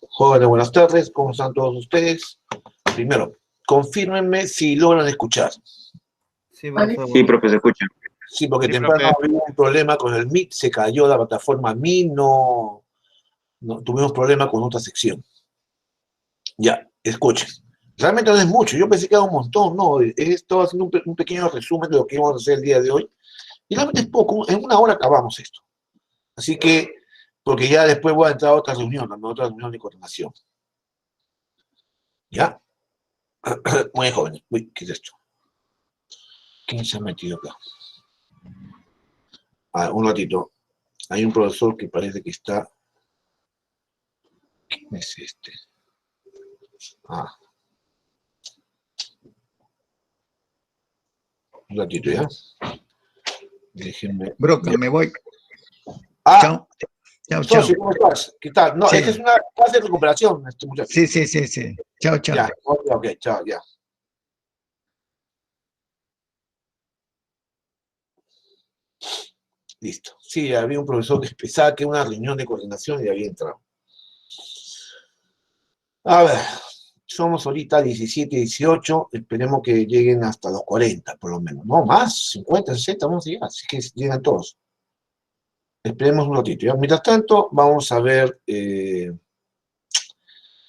Jóvenes, buenas tardes, ¿cómo están todos ustedes? Primero, confírmenme si logran escuchar. Sí, profe, Sí, profe, se escucha. Sí, porque Sí, temprano profe. había un problema con el Meet, se cayó la plataforma Meet, no tuvimos problema con otra sección. Ya, escuchen. Realmente no es mucho, yo pensé que era un montón, no, he estado haciendo un pequeño resumen de lo que íbamos a hacer el día de hoy, y realmente es poco, en una hora acabamos esto. Así que, porque ya después voy a entrar a otra reunión de coordinación. ¿Ya? Muy jóvenes. Uy, ¿qué es esto? ¿Quién se ha metido acá? Un ratito. Hay un profesor que parece que está... ¿Quién es este? Un ratito, ¿ya? Déjenme... Broca, me voy. Chao. Chao. ¿Cómo estás? ¿Qué tal? No, sí. Esta es una fase de recuperación, este muchacho. Sí. Chao. Ya, ok, chao, ya. Listo. Sí, había un profesor que pensaba que era una reunión de coordinación y había entrado. A ver, somos ahorita 17, 18, esperemos que lleguen hasta los 40, por lo menos. No, más, 50, 60, vamos a llegar, así que llegan todos. Esperemos un ratito. ¿Ya? Mientras tanto, vamos a ver,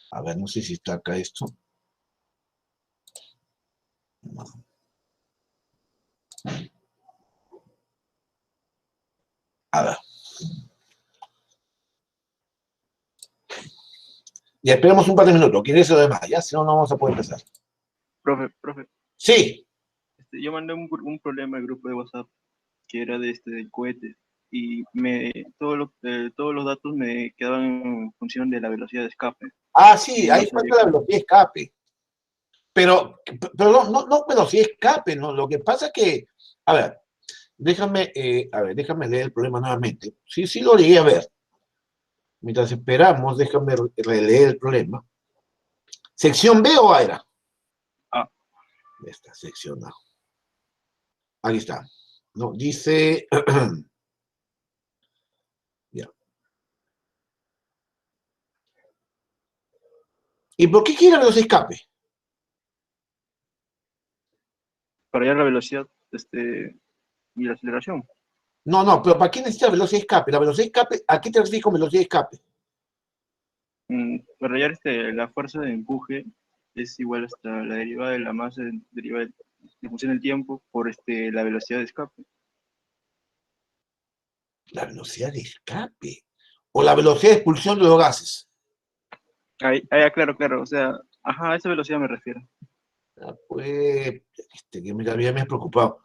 no sé si está acá esto. No. A ver. Ya, esperemos un par de minutos, que eso demás, ya, si no, no vamos a poder empezar. Profe. Sí. Yo mandé un problema al grupo de WhatsApp que era del cohete y todos los datos me quedaban en función de la velocidad de escape. Sí, ahí falta la velocidad de escape. Pero no velocidad de escape, ¿no? Lo que pasa es que, a ver, déjame leer el problema nuevamente. Sí lo llegué a ver. Mientras esperamos, déjame releer el problema. ¿Sección B o A era? Esta sección A. Aquí está. No, dice... ya. ¿Y por qué quiere la velocidad de escape? Para hallar la velocidad y la aceleración. No, pero ¿para qué necesita velocidad de escape? La velocidad de escape, ¿a qué te refieres con velocidad de escape? Para hallar la fuerza de empuje es igual hasta la derivada de la masa derivada de función del tiempo por la velocidad de escape. La velocidad de escape. O la velocidad de expulsión de los gases. Claro. O sea, a esa velocidad me refiero. Pues, que me había preocupado.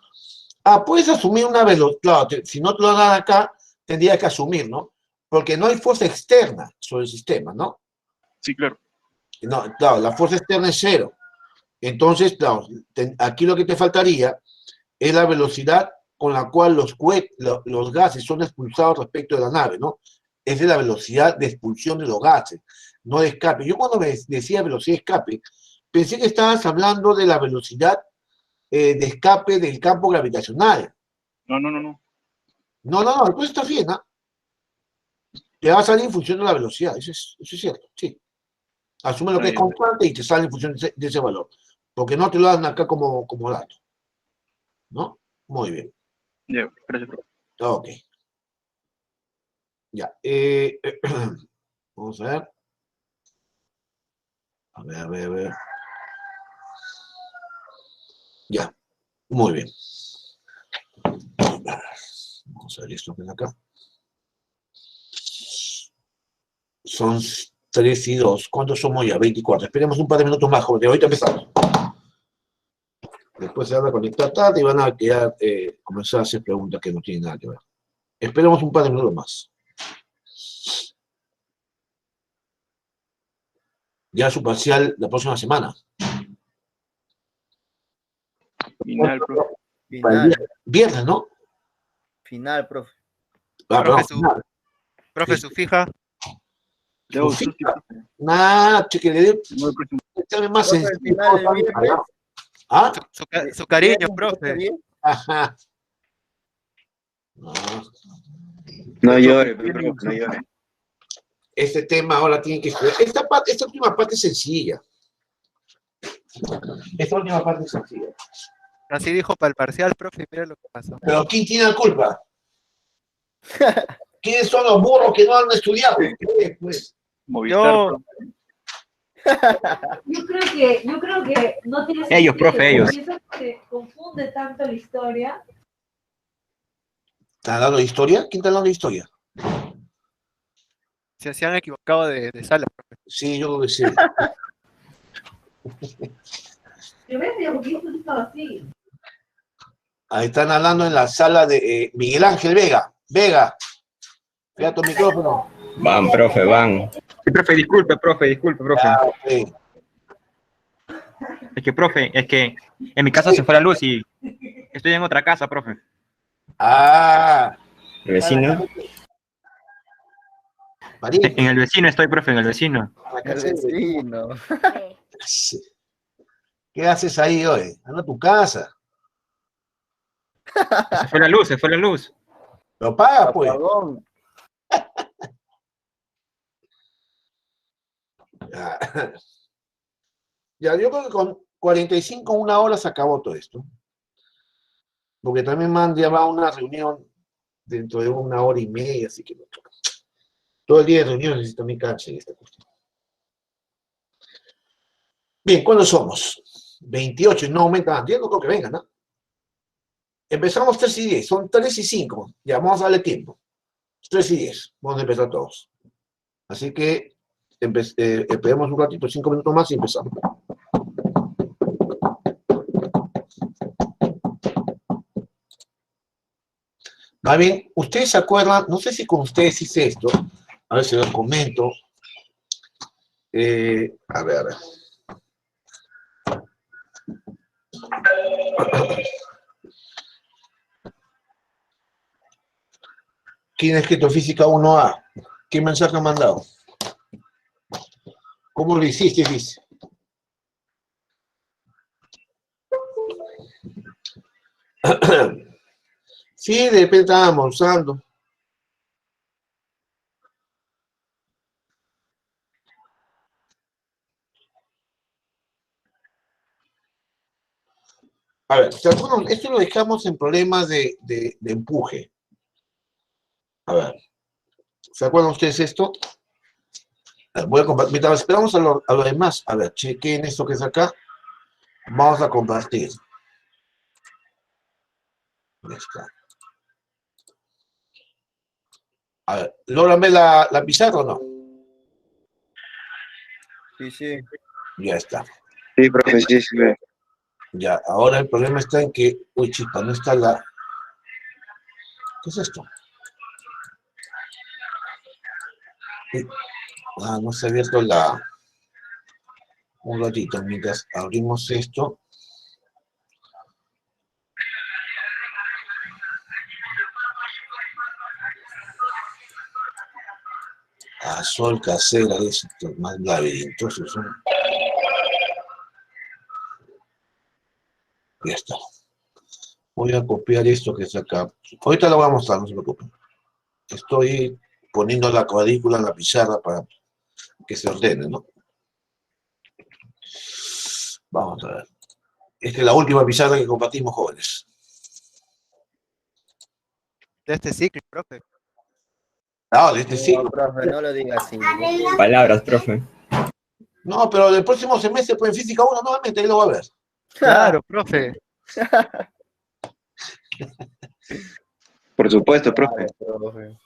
Puedes asumir una velocidad. Claro, si no te lo dan acá, tendrías que asumir, ¿no? Porque no hay fuerza externa sobre el sistema, ¿no? Sí, claro. No, claro, la fuerza externa es cero. Entonces, claro, aquí lo que te faltaría es la velocidad con la cual los gases son expulsados respecto de la nave, ¿no? Es de la velocidad de expulsión de los gases, no de escape. Yo cuando me decía velocidad de escape, pensé que estabas hablando de la velocidad de escape del campo gravitacional. No. No, entonces está bien, ¿no? Te va a salir en función de la velocidad, eso es cierto, sí. Asume lo que es constante y te sale en función de ese valor, porque no te lo dan acá como dato. ¿No? Muy bien. Ya, gracias, profe. Ok. Ya. Vamos a ver. A ver. Ya. Muy bien. Vamos a ver esto que es acá. Son 3 y 2. ¿Cuántos somos ya? 24. Esperemos un par de minutos más, joven. Ahorita empezamos. Después se van a conectar tarde y van a comenzar a hacer preguntas que no tienen nada que ver. Esperemos un par de minutos más. Ya su parcial la próxima semana. Final, profe. Final. Viernes, ¿no? Final, profe. Profe, su fija. Su fija. Que le dé más sencillo. Su cariño, profe. Ajá. No llore, profe, no llore. este tema ahora tiene que estudiar. Esta última parte es sencilla. Esta última parte es sencilla. Así dijo para el parcial, profe, y mira lo que pasó. Pero ¿quién tiene la culpa? ¿Quiénes son los burros que no han estudiado? Pues, Movistar, Yo- profe. Yo creo que no tiene Ellos, sentido, profe, ellos. porque eso se confunde tanto la historia. ¿está hablando de historia? ¿Quién está hablando de historia? Se han equivocado de sala, profe. Sí, yo lo que sí. Yo ves, yo porque esto estaba así. Ahí están hablando en la sala de Miguel Ángel Vega. Vega, pega tu micrófono. Van, profe, van. Sí, profe, disculpe, profe. Ah, ok. Es que en mi casa se fue la luz y estoy en otra casa, profe. Ah, ¿El vecino? Marín. En el vecino estoy, profe, en el vecino. El vecino. ¿Qué haces ahí hoy? Anda a tu casa. Se fue la luz. Lo paga, pues. Apagón. Ya, yo creo que con 45, una hora se acabó todo esto. Porque también me han llevado a una reunión dentro de 1 hora y media, así que todo el día de reunión necesito mi cancha en esta cuestión. Bien, ¿cuándo somos? 28, no aumenta más. Yo no creo que vengan, ¿no? Empezamos 3:10, son 3:05. Ya, vamos a darle tiempo. 3:10, vamos a empezar todos. Así que esperemos un ratito, 5 minutos más y empezamos. Más bien, ustedes se acuerdan, no sé si con ustedes hice esto, a ver si lo comento. A ver. ¿Quién ha escrito Física 1A? ¿Qué mensaje ha mandado? ¿Cómo lo hiciste, dice? Sí, de repente estábamos usando. A ver, ¿se acuerdan? Esto lo dejamos en problemas de empuje. A ver, ¿se acuerdan ustedes esto? Voy a compartir. Mientras esperamos a lo demás, a ver, chequen esto que es acá. Vamos a compartir. Ya está. A ver, ¿logran ver la pizarra o no? Sí. Ya está. Sí, profe, sí, sí. Ya, ahora el problema está en que, uy, chica, no está la... ¿Qué es esto? No se ha abierto la... Un ratito, mientras abrimos esto. Sol casera, esto, más labirintosos son. Ya está. Voy a copiar esto que está acá. Ahorita lo voy a mostrar, no se preocupen. Estoy poniendo la cuadrícula en la pizarra para que se ordene, ¿no? Vamos a ver. Esta es la última pizarra que compartimos, jóvenes. De este ciclo, profe. Ah, de este No, siglo. profe, no lo diga así. Palabras, profe. No, pero del próximo semestre, pues en Física 1 nuevamente, ahí lo va a ver. Claro, profe. Por supuesto, profe. Profe.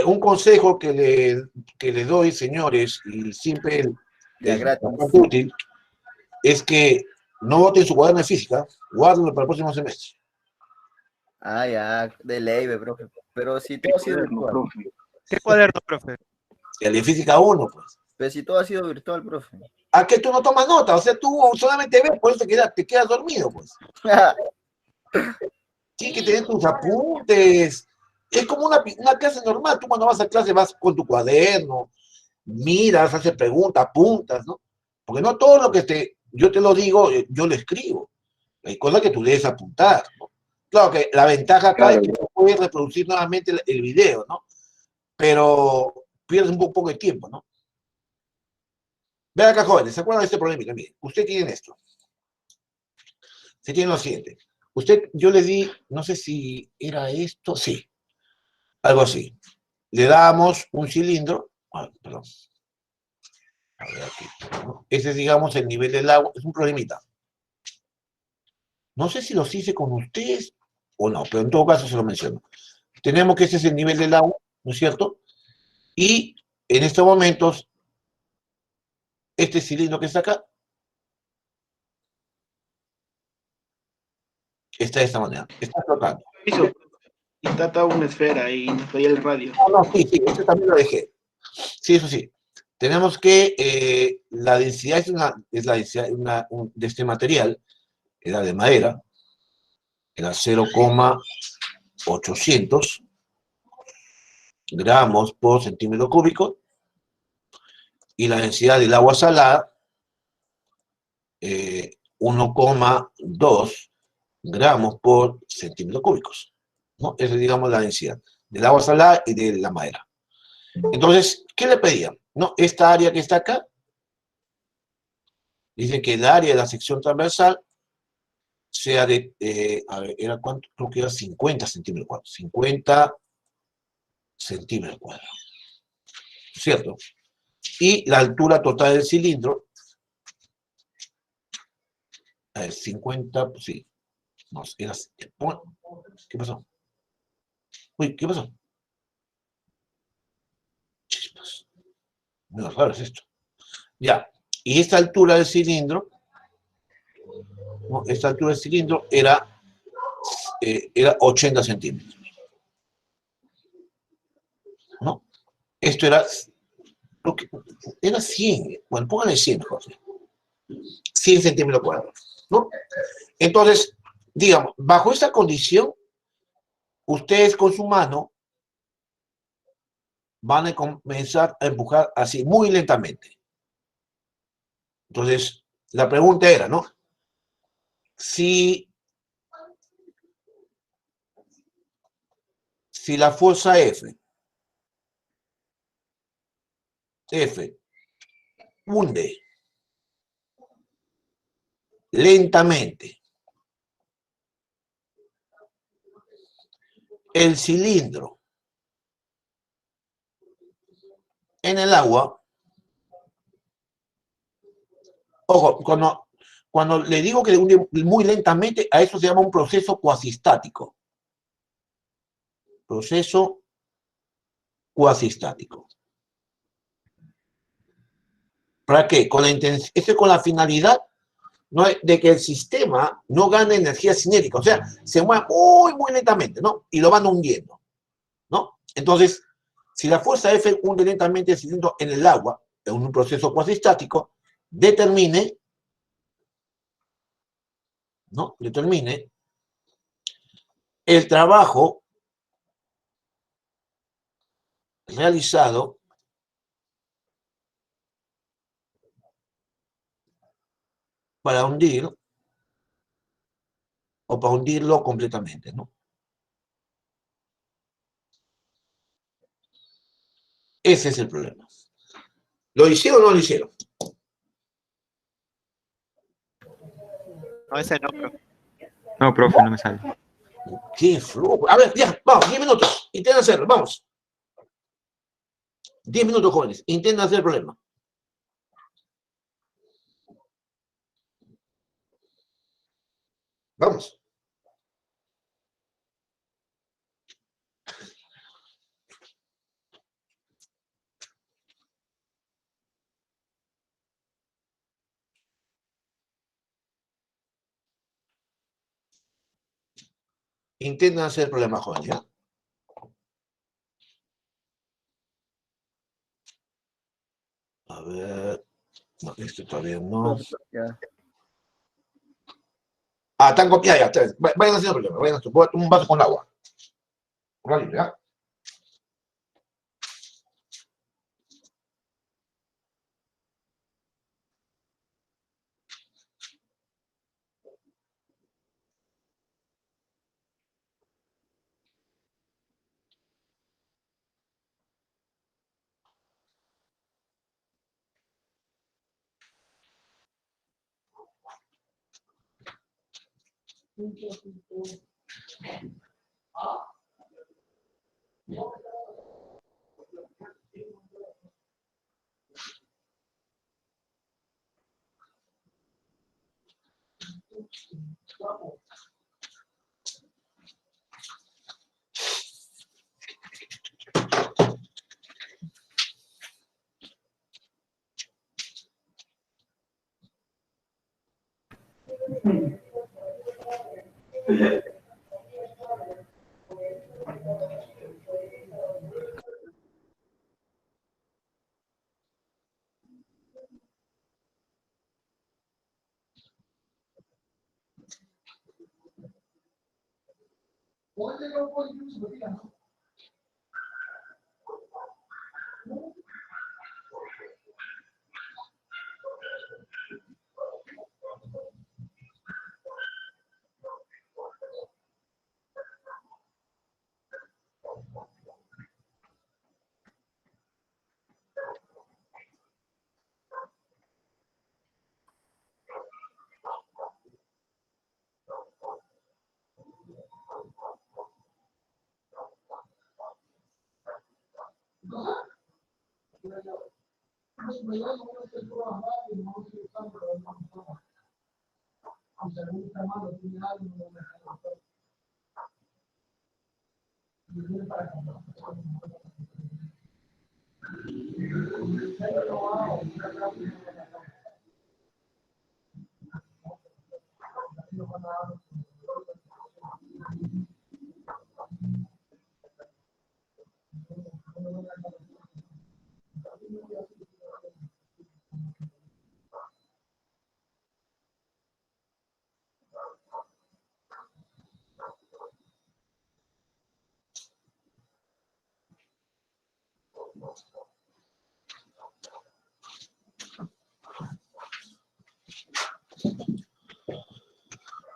Un consejo que le doy, señores, y siempre Ya es gratis. bastante útil, es que no voten su cuaderno de física, guárdenlo para el próximo semestre. Ah, ya, de ley, profe. Pero si todo ha sido Cuaderno, virtual. profe. ¿Qué cuaderno, profe? El de Física 1, pues. Pero si todo ha sido virtual, profe. ¿A qué tú no tomas nota? O sea, tú solamente ves, por eso te quedas dormido, pues. Tienes que tener tus apuntes. Es como una clase normal. Tú cuando vas a clase vas con tu cuaderno, miras, haces preguntas, apuntas, ¿no? Porque no todo lo que yo te lo digo, yo lo escribo. Hay cosas que tú debes apuntar, ¿no? Claro que la ventaja acá es que no puedes reproducir nuevamente el video, ¿no? Pero pierdes un poco de tiempo, ¿no? Vean acá, jóvenes, ¿se acuerdan de este problemita? Miren, usted tiene esto. Se tiene lo siguiente. Usted, yo le di, no sé si era esto, sí, algo así. Le damos un cilindro, perdón. A ver aquí, ¿no? Ese es, digamos, el nivel del agua, es un problemita. No sé si los hice con ustedes o no, pero en todo caso se lo menciono. Tenemos que ese es el nivel del agua, ¿no es cierto? Y en estos momentos, este cilindro que está acá, está de esta manera, está flotando. Hizo. Y está toda una esfera y nos veía el radio. No, sí, eso también lo dejé. Sí, eso sí. Tenemos que la densidad es la densidad de este material, era de madera, era 0,800 gramos por centímetro cúbico, y la densidad del agua salada, 1,2 gramos por centímetro cúbicos, ¿no? Esa es, digamos, la densidad del agua salada y de la madera. Entonces, ¿qué le pedían? No, esta área que está acá, dice que el área de la sección transversal sea de, a ver, ¿era cuánto? Creo que era 50 centímetros cuadrados. 50 centímetros cuadrados. ¿Cierto? Y la altura total del cilindro, a ver, 50, pues sí. No, era, ¿qué pasó? Uy, ¿qué pasó? Chispas. Muy raro es esto. Ya. Y esta altura del cilindro, ¿no? Esta altura del cilindro era 80 centímetros. ¿No? Esto era, creo que era 100. Bueno, póngale 100, José. 100 centímetros cuadrados, ¿no? Entonces, digamos, bajo esa condición, ustedes con su mano van a comenzar a empujar así, muy lentamente. Entonces, la pregunta era, ¿no? Si la fuerza F hunde lentamente el cilindro en el agua, ojo, cuando le digo que hunde muy lentamente, a eso se llama un proceso cuasistático. Proceso cuasistático. ¿Para qué? Esto es con la finalidad, ¿no?, de que el sistema no gane energía cinética, o sea, se mueva muy, muy lentamente, ¿no? Y lo van hundiendo, ¿no? Entonces, si la fuerza F hunde lentamente el cilindro en el agua, en un proceso cuasistático, determine, ¿no? Determine el trabajo realizado para hundir o para hundirlo completamente, ¿no? Ese es el problema. ¿Lo hicieron o no lo hicieron? No, ese no, profe. No, profe, no me sale. ¡Qué flojo! A ver, ya, vamos, 10 minutos. Intenten hacerlo, vamos. 10 minutos, jóvenes. Intenten hacer el problema. Vamos. Intenten hacer el problema, jóvenes, ¿ya? A ver. No, esto todavía no. Ya. Ah, están copiados ya. Vayan haciendo el problema. Vayan haciendo. Voy a tomar un vaso con agua. Un ratito, ¿ya?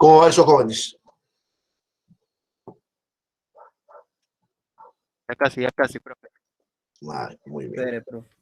¿Cómo van esos jóvenes? Ya casi, profe. Vale, muy bien. Espere, profe.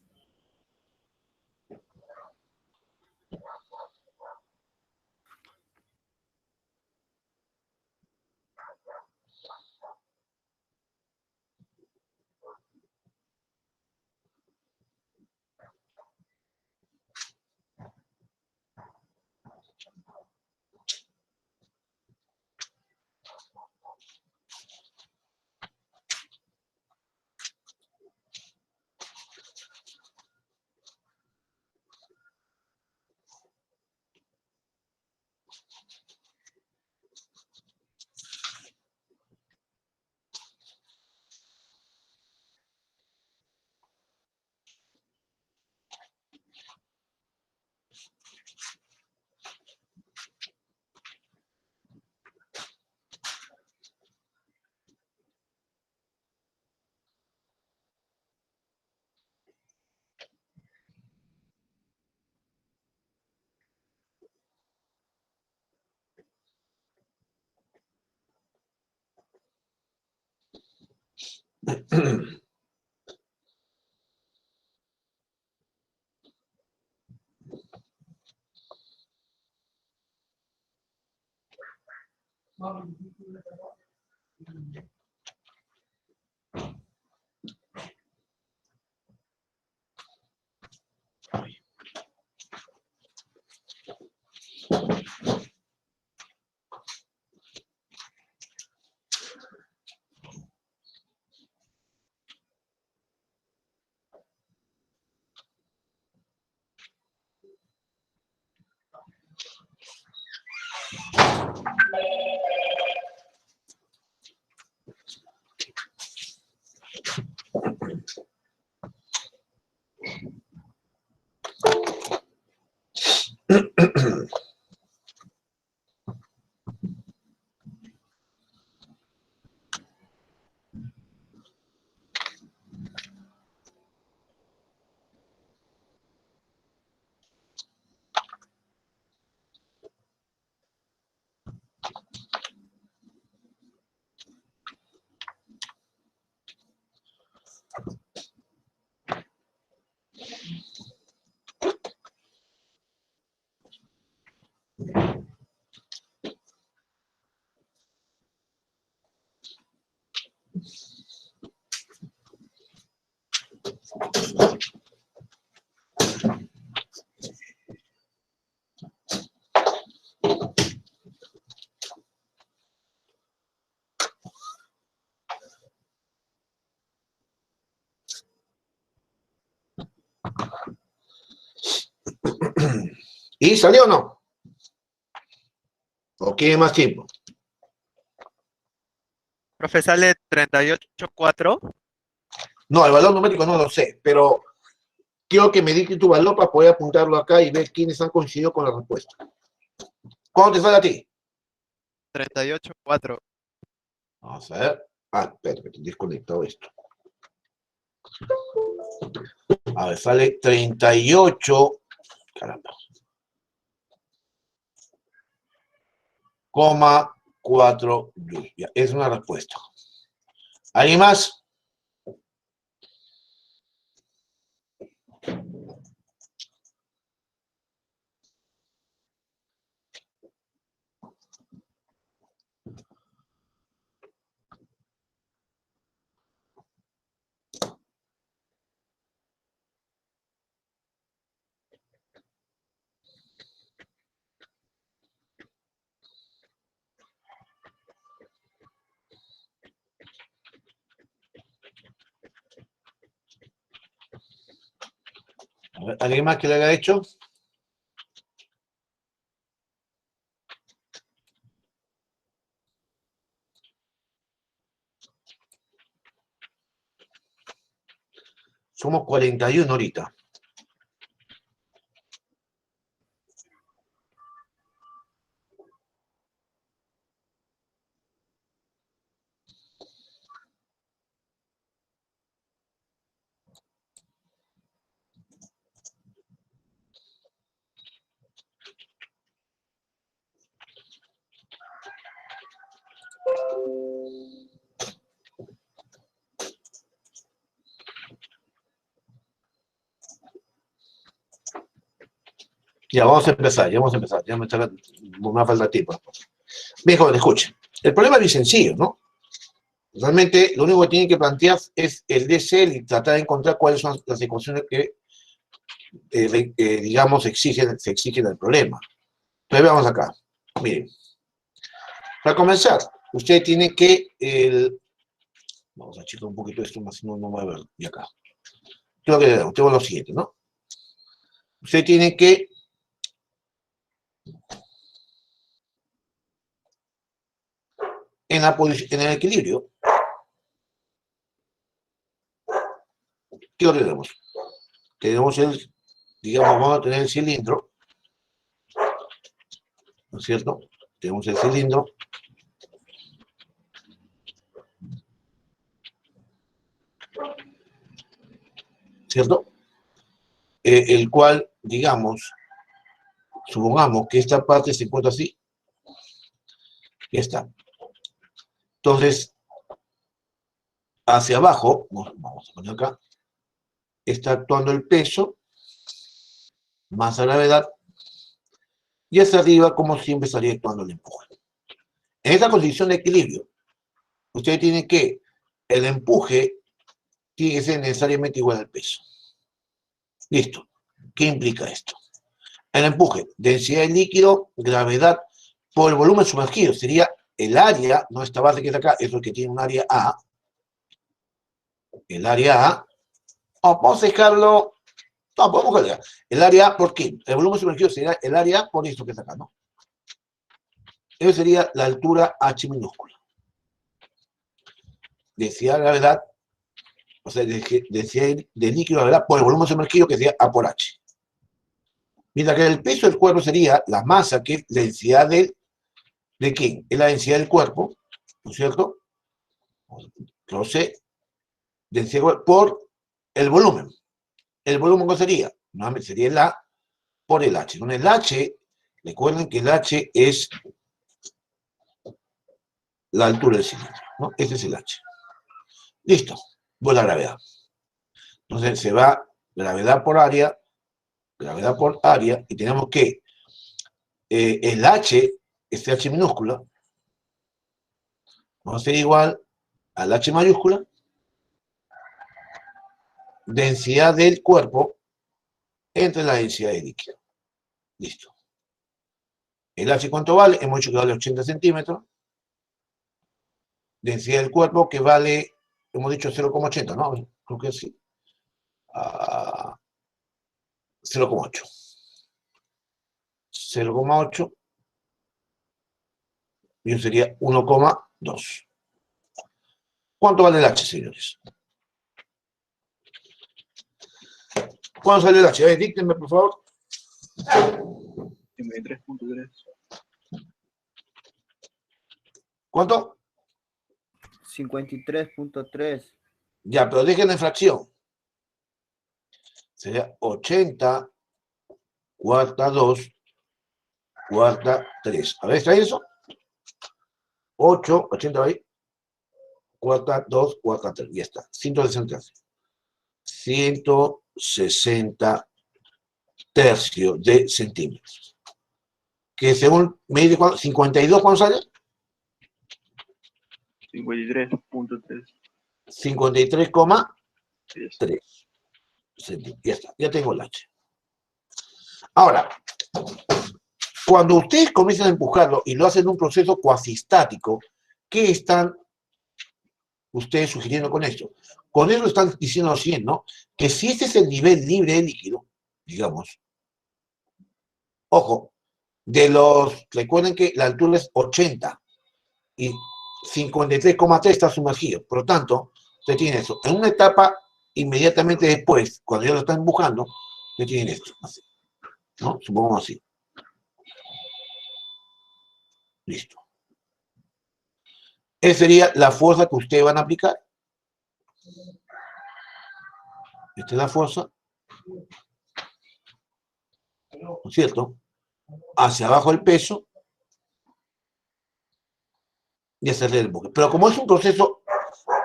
¿Y salió o no? ¿O quiere más tiempo? Profe, sale 38,4. No, el valor numérico no lo sé, pero quiero que me digas tu valor para poder apuntarlo acá y ver quiénes han coincidido con la respuesta. ¿Cuánto te sale a ti? 38,4. Vamos a ver. Ah, espera, que te he desconectado esto. A ver, sale 38. Caramba. 4 joules. Ya, es una respuesta. ¿Alguien más? A ver, ¿alguien más que le haya hecho? Somos 41 ahorita. Ya, vamos a empezar, ya vamos a empezar. Ya me falta tiempo. Bien, joven, escuchen. El problema es bien sencillo, ¿no? Realmente, lo único que tienen que plantear es el DCL y tratar de encontrar cuáles son las ecuaciones que, digamos, se exigen del problema. Entonces, veamos acá. Miren. Para comenzar, usted tiene que... Vamos a achicar un poquito esto, más no va a ver. Y acá. Tengo lo siguiente, ¿no? Usted tiene que... En el equilibrio, ¿qué ordenamos? Tenemos digamos, vamos a tener el cilindro, ¿no es cierto? Tenemos el cilindro. ¿Cierto? El cual, digamos, supongamos que esta parte se encuentra así. Ya está. Entonces, hacia abajo, vamos a poner acá, está actuando el peso, más la gravedad, y hacia arriba, como siempre, estaría actuando el empuje. En esta condición de equilibrio, usted tiene que, el empuje tiene que ser necesariamente igual al peso. Listo. ¿Qué implica esto? El empuje, densidad del líquido, gravedad por el volumen sumergido. Sería el área, no esta base que está acá, es lo que tiene un área A. El área A. O vamos a dejarlo... No, podemos dejarlo. El área A, ¿por qué? El volumen sumergido sería el área A por esto que está acá, ¿no? Eso sería la altura H minúscula. Densidad de gravedad, o sea, densidad de líquido de gravedad por el volumen sumergido, que sería A por H. Mientras que el peso del cuerpo sería la masa, que es la densidad ¿de quién? Es la densidad del cuerpo, ¿no es cierto? Entonces, densidad por el volumen. ¿El volumen cuál sería? Nuevamente sería el A por el H. Con el H, recuerden que el H es la altura del cilindro, ¿no? Ese es el H. Listo. Pues la gravedad. Entonces se va gravedad por área, y tenemos que el H, este H minúscula, va a ser igual al H mayúscula densidad del cuerpo entre la densidad del líquido. Listo. El H, ¿cuánto vale? Hemos dicho que vale 80 centímetros. Densidad del cuerpo que vale, hemos dicho 0,80, ¿no? Creo que sí. 0,8. 0,8. Y eso sería 1,2. ¿Cuánto vale el H, señores? ¿Cuánto sale el H? A ver, díctenme, por favor. 53.3. ¿Cuánto? 53.3. Ya, pero dejen en fracción. Sería 80, cuarta 2, cuarta 3. A ver, ¿está eso? 8, 80 ahí. Cuarta 2, cuarta 3. Ya está. 160. 160 tercios de centímetros. Que según me dice 52, ¿cuánto sale? 53.3. 53,3 centímetros. Ya está, ya tengo el H. Ahora, cuando ustedes comienzan a empujarlo y lo hacen en un proceso cuasistático, ¿qué están ustedes sugiriendo con esto? Con eso están diciendo lo siguiente, ¿no? Que si este es el nivel libre de líquido, digamos, ojo, recuerden que la altura es 80 y 53,3 está sumergido. Por lo tanto, usted tiene eso. En una etapa inmediatamente después, cuando ya lo están empujando, usted tiene esto, así, ¿no? Supongamos así. Listo. Esa sería la fuerza que ustedes van a aplicar. Esta es la fuerza. ¿No es cierto? Hacia abajo el peso. Y hacerle el empuje. Pero como es un proceso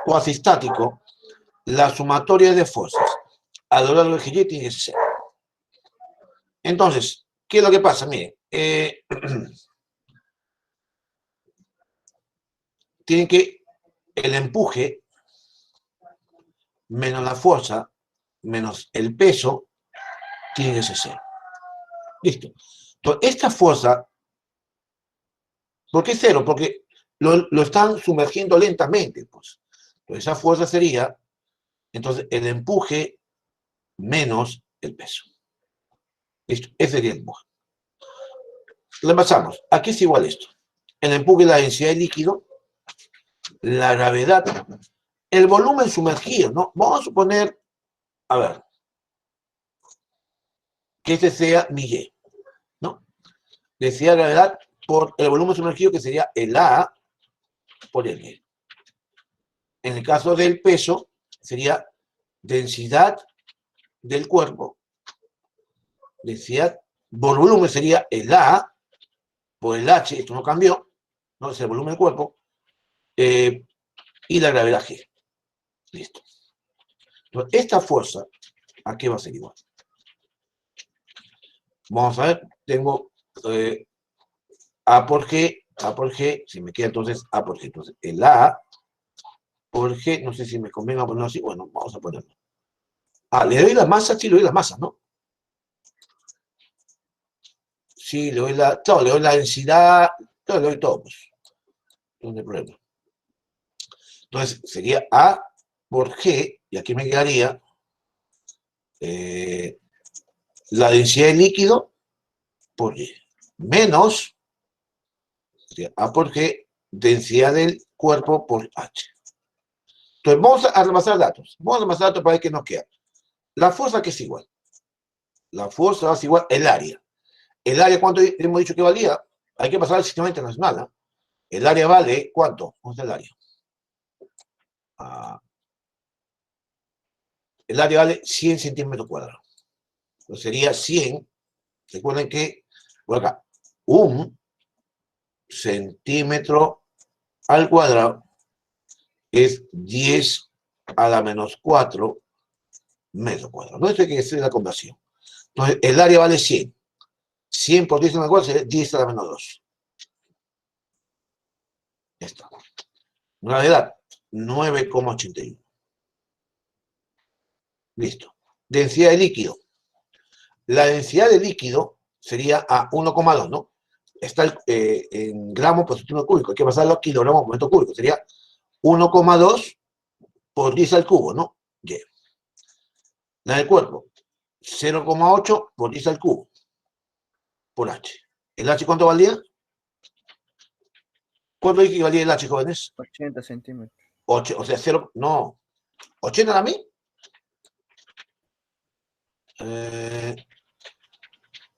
cuasistático, la sumatoria de fuerzas a lo largo del GY tiene que ser 0. Entonces, ¿qué es lo que pasa? Miren, tienen que el empuje menos la fuerza menos el peso tiene que ser 0. Listo. Entonces, esta fuerza, ¿por qué 0? Porque lo están sumergiendo lentamente. Pues. Entonces, esa fuerza sería, entonces, el empuje menos el peso. Listo, ese sería el empuje. Le pasamos. Aquí es igual esto. El empuje es la densidad de líquido, la gravedad, el volumen sumergido, ¿no? Vamos a suponer, a ver, que este sea mi Y, ¿no? Densidad de gravedad por el volumen sumergido, que sería el A por el Y. En el caso del peso, sería densidad del cuerpo, densidad por volumen sería el A por el H, esto no cambió, ¿no? Es el volumen del cuerpo, y la gravedad G. Listo. Entonces, esta fuerza, ¿a qué va a ser igual? Vamos a ver, tengo A por G, si me queda entonces A por G. Entonces, el A por G, no sé si me convenga ponerlo así, bueno, vamos a ponerlo. Le doy la masa, sí, le doy la masa, ¿no? Sí, le doy le doy la densidad, le doy todo, pues. No hay problema. Entonces, sería A por G, y aquí me quedaría la densidad del líquido por Y, menos, sería A por G, densidad del cuerpo por H. Entonces, vamos a repasar datos. Vamos a repasar datos para ver qué nos queda. La fuerza que es igual. La fuerza va a ser igual el área. El área, ¿cuánto hemos dicho que valía? Hay que pasar al sistema internacional, ¿no? El área vale, ¿cuánto? ¿Cuánto es el área? El área vale 100 centímetros cuadrados. Entonces sería 100. Recuerden que, por acá, 1 centímetro al cuadrado es 10 a la menos 4 metros cuadrados. No, esto hay que hacer la conversión. Entonces, el área vale 100. 100 por 10 a la menos 4 sería 10 a la menos 2. Ya está. Gravedad, 9,81. Listo. Densidad de líquido. La densidad de líquido sería a 1,2, ¿no? Está en gramos por centímetro cúbico. Hay que pasarlo a kilogramos por metro cúbico. Sería 1,2 por 10 al cubo, ¿no? Y. La del cuerpo, 0,8 por 10 al cubo, por H. ¿El H cuánto valía? ¿Cuánto valía el H, jóvenes? 80 centímetros. 8, o sea, 0, no. ¿80 a mí?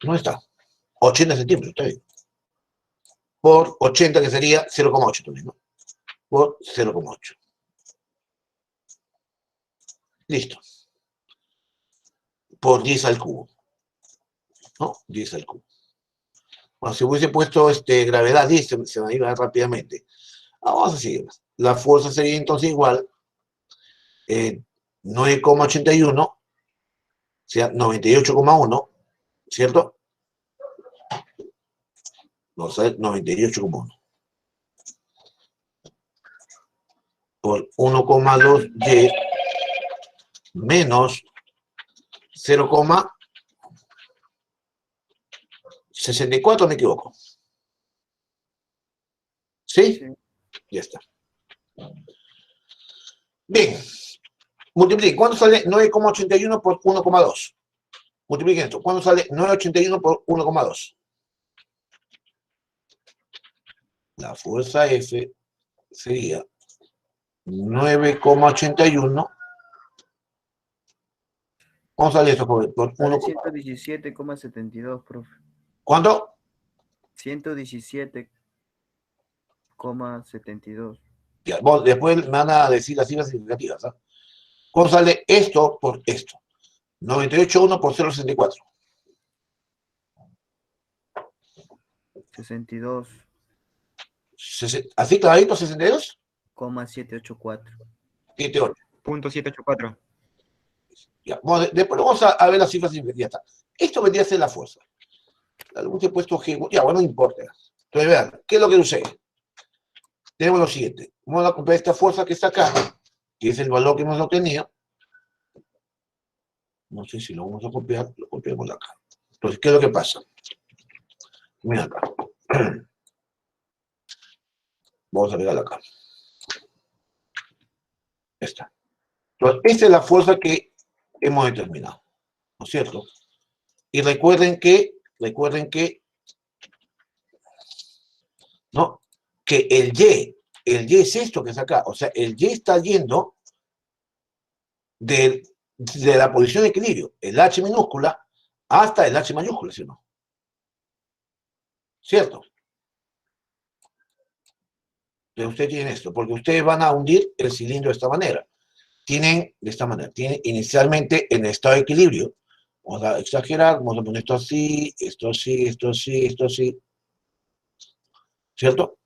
No está. 80 centímetros, está bien. Por 80, que sería 0,8 también, ¿no? Por 0,8. Listo. Por 10 al cubo. ¿No? 10 al cubo. Bueno, si hubiese puesto gravedad 10, se me iba rápidamente. Vamos a seguir. La fuerza sería entonces igual 9,81, o sea, 98,1, ¿cierto? Vamos a ver, 98,1. Por 1,2y menos 0,64, me equivoco. ¿Sí? Sí. Ya está. Bien. Multipliquen. ¿Cuánto sale 9,81 por 1,2? Multipliquen esto. ¿Cuánto sale 9,81 por 1,2? La fuerza F sería 9,81. ¿Cómo sale eso, joven? Por 1, 117,72, profe. ¿cuánto? 117,72. Ya, después me van a decir las cifras significativas. ¿Ah? ¿Cómo sale esto por esto? 98,1 por 0,64. 62,784. ¿Así clarito 62? 78. Punto 784. Ya, bueno, después vamos a ver las cifras significativas. Esto vendría a ser la fuerza. Algún he puesto G. Ya, bueno, no importa. Entonces, vean, ¿qué es lo que sucede? Tenemos lo siguiente. Vamos a comprar esta fuerza que está acá, que es el valor que hemos obtenido. No sé si lo vamos a copiar, lo copiamos acá. Entonces, ¿qué es lo que pasa? Mira acá. Vamos a pegarla acá. Esta. Entonces, esta es la fuerza que hemos determinado. ¿No es cierto? Y recuerden que, ¿no? Que el Y es esto que es acá. O sea, el Y está yendo de la posición de equilibrio, el H minúscula, hasta el H mayúscula, ¿sí o no? ¿Cierto? Entonces ustedes tienen esto, porque ustedes van a hundir el cilindro de esta manera. Tienen inicialmente en estado de equilibrio. Vamos a exagerar, vamos a poner esto así, esto así, esto así, esto así. ¿Cierto?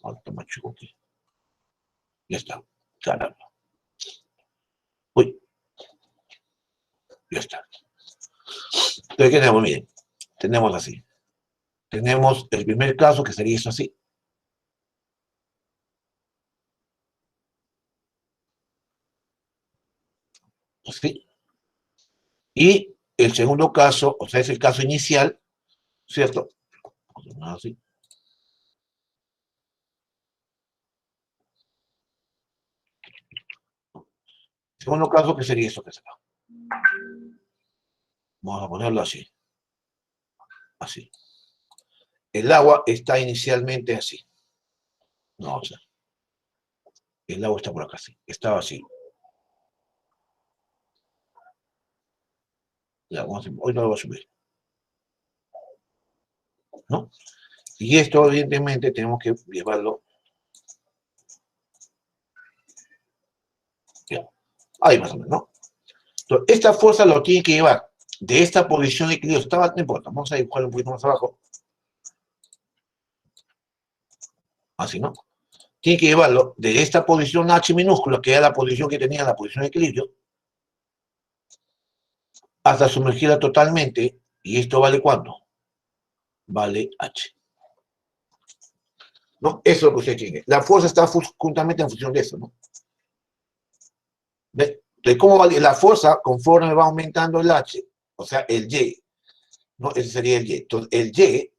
Más chico aquí. Ya está. Caramba. Uy. Ya está. Entonces, ¿qué tenemos? Miren, tenemos así. Tenemos el primer caso, que sería eso así. Así. Y el segundo caso, o sea, es el caso inicial, ¿cierto? Así. Segundo caso, que sería esto que está. Vamos a ponerlo así. Así. El agua está inicialmente así. No, o sea, el agua está por acá, así. Estaba así. Ya, hoy no lo voy a subir. ¿No? Y esto, evidentemente, tenemos que llevarlo. Ya. Ahí más o menos, ¿no? Entonces, esta fuerza lo tiene que llevar de esta posición de equilibrio. No importa, vamos a dibujarlo un poquito más abajo. Así, ¿no? Tiene que llevarlo de esta posición H minúscula, que era la posición que tenía la posición de equilibrio, hasta sumergirla totalmente. ¿Y esto vale cuánto? Vale H. ¿No? Eso es lo que usted tiene. La fuerza está justamente en función de eso, ¿no? ¿Ve? de cómo va la fuerza conforme va aumentando el H, o sea, el Y, ¿no? Ese sería el Y. Entonces, el Y,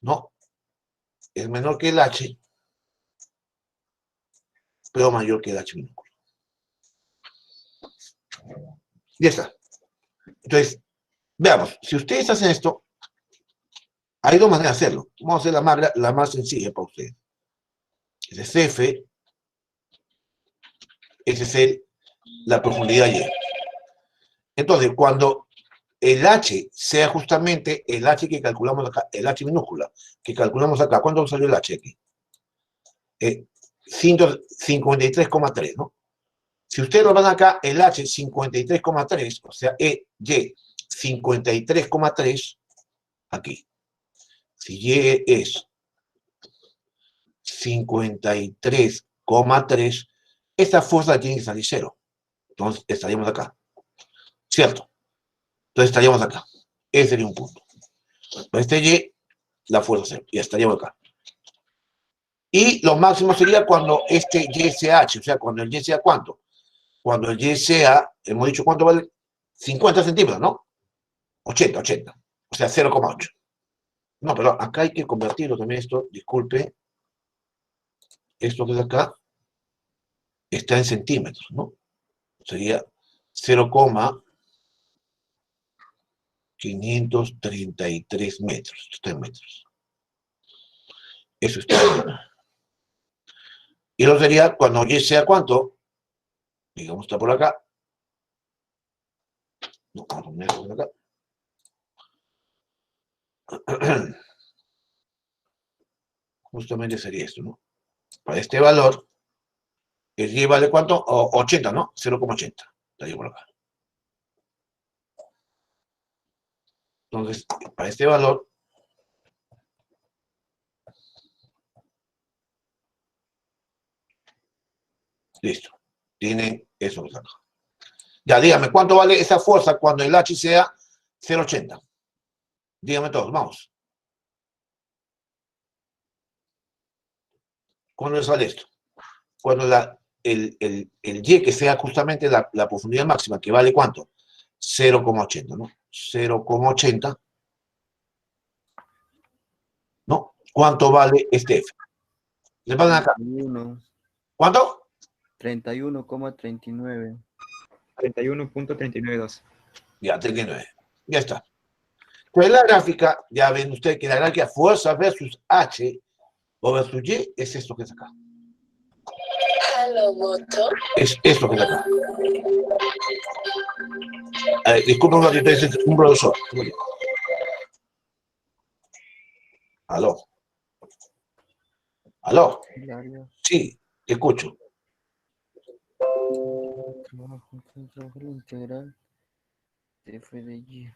¿no? Es menor que el H, pero mayor que el H minúsculo. Ya está. Entonces, veamos, si ustedes hacen esto, hay dos maneras de hacerlo. Vamos a hacer la más sencilla para ustedes. Ese es F, ese es la profundidad Y. Entonces, cuando el H sea justamente el H que calculamos acá, el H minúscula, que calculamos acá, ¿cuánto salió el H aquí? 153,3, ¿no? Si ustedes lo van acá, el H 53,3, o sea, Y 53,3, aquí. Si Y es 53,3, esta fuerza tiene que salir cero. Entonces estaríamos acá. ¿Cierto? Entonces estaríamos acá. Ese sería un punto. Para este Y, la fuerza cero. Ya estaríamos acá. Y lo máximo sería cuando este Y sea H, o sea, cuando el Y sea ¿cuánto? Cuando el Y sea, hemos dicho cuánto vale, 50 centímetros, ¿no? 80. O sea, 0,8. No, pero acá hay que convertirlo también esto, disculpe. Esto que es acá está en centímetros, ¿no? Sería 0,533 metros. Esto está en metros. Eso está bien. Y lo sería cuando Y sea ¿cuánto? Digamos, está por acá. No, vamos a ponerlo por acá. Justamente sería esto, ¿no? Para este valor, el Y vale ¿cuánto? 80, ¿no? 0,80. Estaría por acá. Entonces, para este valor, listo. Tienen eso que saca. Ya, dígame, ¿cuánto vale esa fuerza cuando el H sea 0,80? Dígame todos, vamos. ¿Cuándo sale esto? Cuando el Y que sea justamente la profundidad máxima, que vale ¿cuánto? 0,80, ¿no? 0,80. ¿No? ¿Cuánto vale este F? Le van acá. 31, ¿Cuánto? 31,39. 31.392. Ya, 39. Ya está. Pues la gráfica, ya ven ustedes que la gráfica fuerza versus H o versus Y es esto que es acá. Es esto que es acá. Disculpen un ratito, es un profesor. Aló. Aló. Hilario, Sí, te escucho. trabajo integral de F de Y.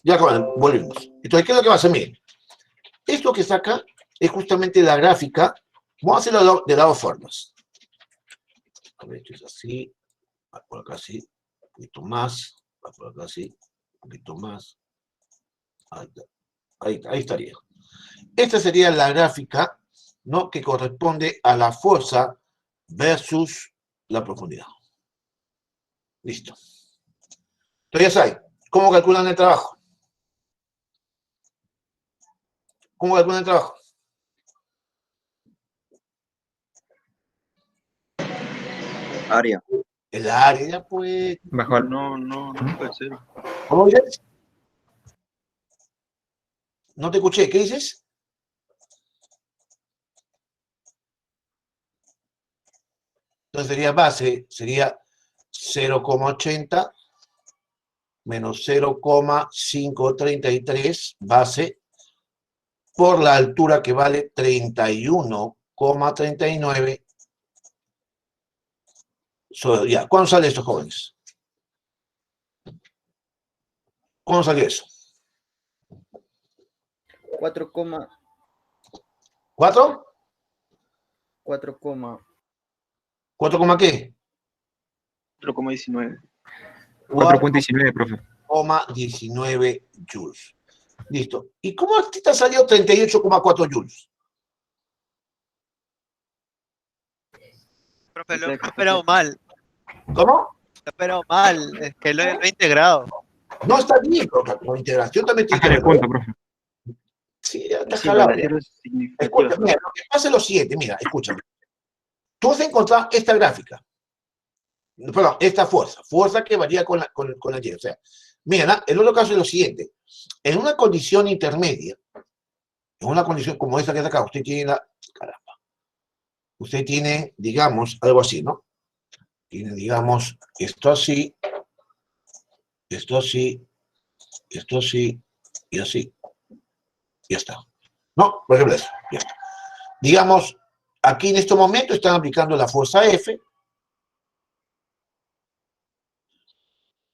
Ya volvimos. Entonces, ¿qué es lo que va a hacer? Miren, esto que saca es justamente la gráfica. Vamos a hacerlo de dos formas. A ver, esto es así, va por acá así, un poquito más, va por acá así, un poquito más. Ahí estaría. Esta sería la gráfica, ¿no?, que corresponde a la fuerza versus la profundidad. Listo. Entonces ya saben, ¿cómo calculan el trabajo? ¿Cómo calculan el trabajo? Área. El área, pues. Bajo el... No puede ser. ¿Cómo dices? No te escuché, ¿qué dices? Entonces sería base, sería 0,80 menos 0,533 base por la altura que vale 31,39. Ya, ¿cuándo sale esto, jóvenes? ¿Cuándo salió eso? 4, ¿4? 4, ¿4, qué? 4,19. 4.19, profe. 4,19 joules. Listo. ¿Y cómo a ti te salió 38,4 joules? Profe, lo he operado mal. ¿Cómo? Lo he operado mal. Es que lo he integrado. No está bien, porque con integración también tiene que Sácale el ver. punto, profe. Sí, ya está Sí, jalado. variaciones Escucha, significativas. mira, lo que pasa es lo siguiente, mira, escúchame. Tú has encontrado esta gráfica, perdón, esta fuerza que varía con la Y. O sea, mira, el otro caso es lo siguiente. En una condición intermedia, en una condición como esta que está acá, usted tiene caramba, usted tiene, digamos, algo así, ¿no? Tiene, digamos, esto así, esto así, esto así, y así. Ya está. No, por ejemplo eso, ya está. Digamos, aquí en este momento están aplicando la fuerza F,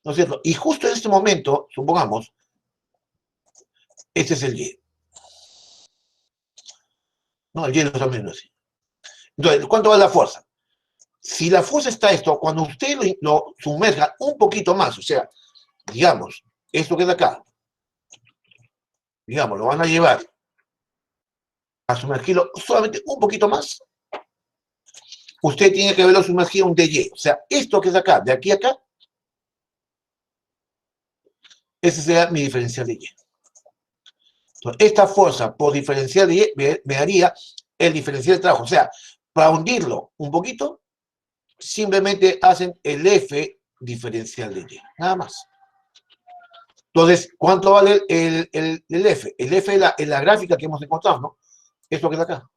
¿no es cierto? Y justo en este momento, supongamos, este es el Y. No, el Y lo está viendo así. Entonces, ¿cuánto va la fuerza? Si la fuerza está esto, cuando usted lo sumerja un poquito más, o sea, digamos, esto que es de acá, digamos, lo van a llevar a sumergirlo solamente un poquito más, usted tiene que verlo sumergido un DY. O sea, esto que es de acá, de aquí a acá, ese será mi diferencial de Y. Entonces, esta fuerza por diferencial de Y me daría el diferencial de trabajo. O sea, para hundirlo un poquito, simplemente hacen el F diferencial de Y. Nada más. Entonces, ¿cuánto vale el F? El F es la gráfica que hemos encontrado, ¿no? Esto que es acá.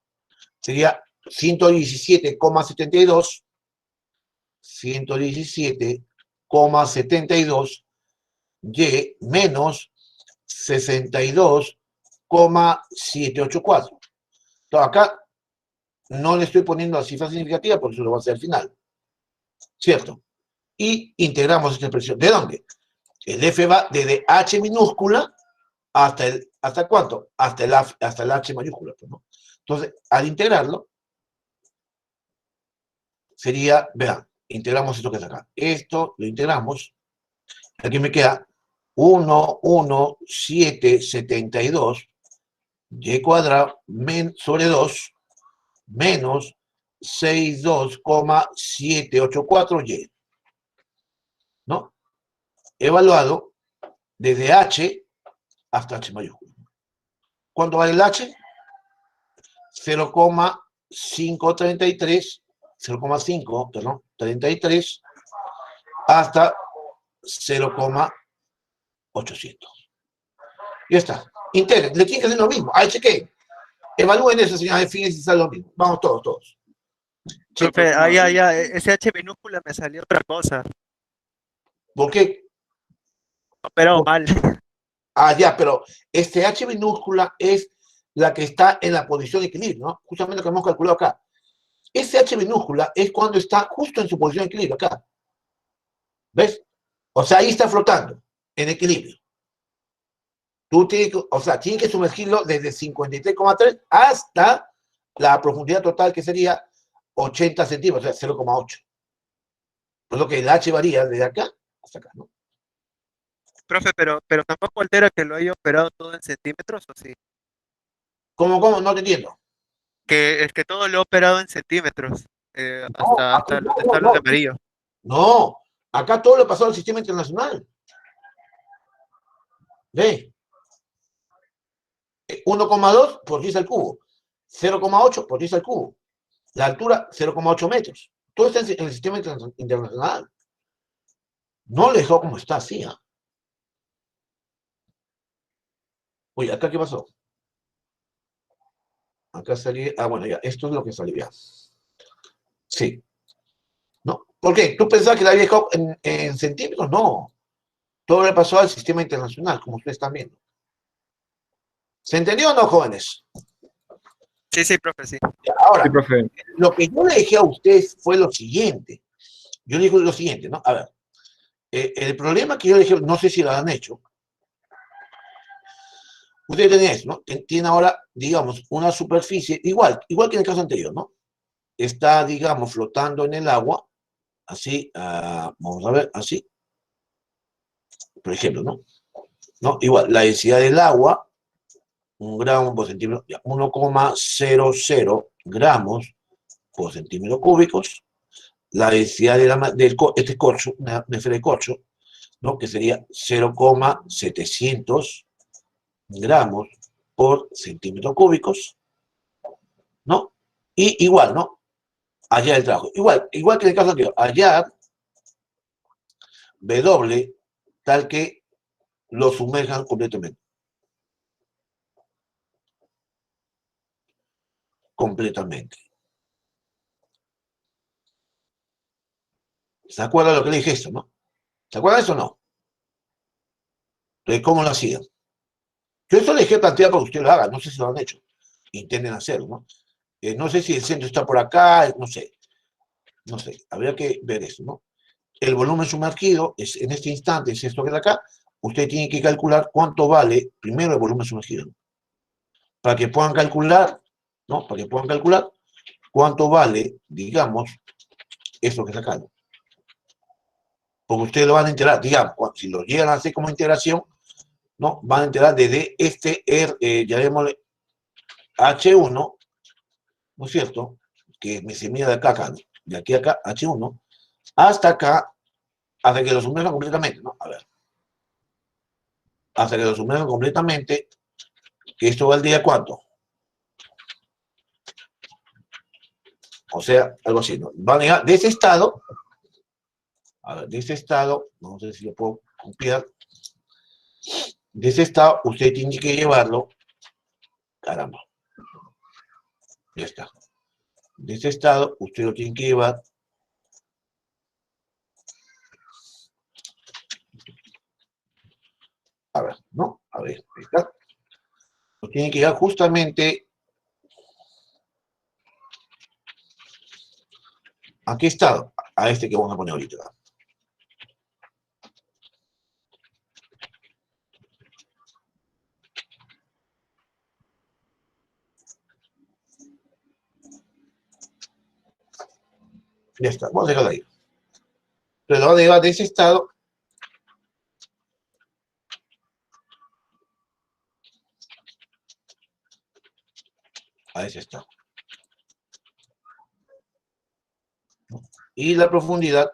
Sería 117,72. 117,72 Y menos 62,784. Entonces acá no le estoy poniendo la cifra significativa porque eso lo va a hacer al final. ¿Cierto? Y integramos esta expresión. ¿De dónde? El F va desde H minúscula ¿hasta cuánto? Hasta el H mayúscula. ¿No? Entonces, al integrarlo, sería, vean, integramos esto que está acá. Esto lo integramos. Aquí me queda 1,1772 y cuadrado sobre 2 menos 62,784y. ¿No? Evaluado desde H hasta H mayúscula. ¿Cuánto vale el H? 0,533, 0,5, perdón, 33 hasta 0,800. Ya está. Integren, le tienen que hacer lo mismo. Ahí chequen. Evalúen eso, señores, fíjense si sale lo mismo. Vamos todos. Profe, ese H minúscula me salió otra cosa. ¿Por qué? Operado mal. Ah, ya, pero este H minúscula es la que está en la posición de equilibrio, ¿no? Justamente lo que hemos calculado acá. Ese H minúscula es cuando está justo en su posición de equilibrio, acá. ¿Ves? O sea, ahí está flotando, en equilibrio. Tú tienes, o sea, tienes que sumergirlo desde 53,3 hasta la profundidad total que sería 80 centímetros, o sea, 0,8. Por lo que el H varía desde acá hasta acá, ¿no? Profe, pero tampoco altera que lo haya operado todo en centímetros, ¿o sí? ¿Cómo? No te entiendo. Que es que todo lo he operado en centímetros, No, hasta no, donde no, está lo de no. amarillo. No, acá todo lo pasó al sistema internacional. Ve, 1,2 por 10 al cubo, 0,8 por 10 al cubo, la altura 0,8 metros. Todo está en el sistema internacional. No lo dejó como está, así. ¿Ah? Oye, ¿acá qué pasó? Acá salía, bueno, ya, esto es lo que salía. Sí. ¿No? ¿Por qué? ¿Tú pensabas que la había dejado en centímetros? No. Todo le pasó al sistema internacional, como ustedes están viendo. ¿Se entendió o no, jóvenes? Sí, profe, sí. Ahora, Sí, profe. lo que yo le dije a ustedes fue lo siguiente. Yo le dije lo siguiente, ¿no? A ver, el problema que yo le dije, no sé si lo han hecho, ustedes tienen eso, ¿no? Tienen ahora, digamos, una superficie, igual que en el caso anterior, ¿no? Está, digamos, flotando en el agua, así, vamos a ver, así, por ejemplo, ¿no? ¿No? Igual, la densidad del agua, 1 gramo por centímetro, 1,00 gramos por centímetro cúbicos, la densidad este corcho, una esfera de corcho, ¿no? Que sería 0,700 gramos por centímetro cúbicos, ¿no? Y igual, ¿no? Allá el trabajo. Igual que en el caso anterior, allá W, tal que lo sumerjan completamente. Completamente. ¿Se acuerdan lo que le dije esto, no? ¿Se acuerdan de eso o no? Entonces, ¿cómo lo hacían? Yo eso le dejé plantear para que usted lo haga, no sé si lo han hecho. Intenten hacerlo, ¿no? No sé si el centro está por acá, no sé, habría que ver eso, ¿no? El volumen sumergido es en este instante, es esto que está acá, usted tiene que calcular cuánto vale primero el volumen sumergido, ¿no? Para que puedan calcular, ¿no? Para que puedan calcular cuánto vale, digamos, esto que está acá, ¿no? Porque ustedes lo van a enterar, digamos, si lo llegan a hacer como integración, ¿no? Van a enterar desde este, llamémosle H1, ¿no es cierto? Que se mide de acá a acá, ¿no? De aquí a acá, H1, hasta acá, hasta que lo sumerjan completamente, ¿no? A ver. Hasta que lo sumerjan completamente, que esto valdría ¿cuánto? O sea, algo así, ¿no? Van a llegar de ese estado, a ver, de ese estado, no sé si lo puedo copiar, de ese estado usted tiene que llevarlo, caramba, ya está. De ese estado usted lo tiene que llevar a ver, ¿no? A ver, ahí está. Lo tiene que llevar justamente ¿a qué estado? A este que vamos a poner ahorita. Ya está, vamos a dejarlo ahí. Pero lo va a llevar de ese estado a ese estado. Y la profundidad,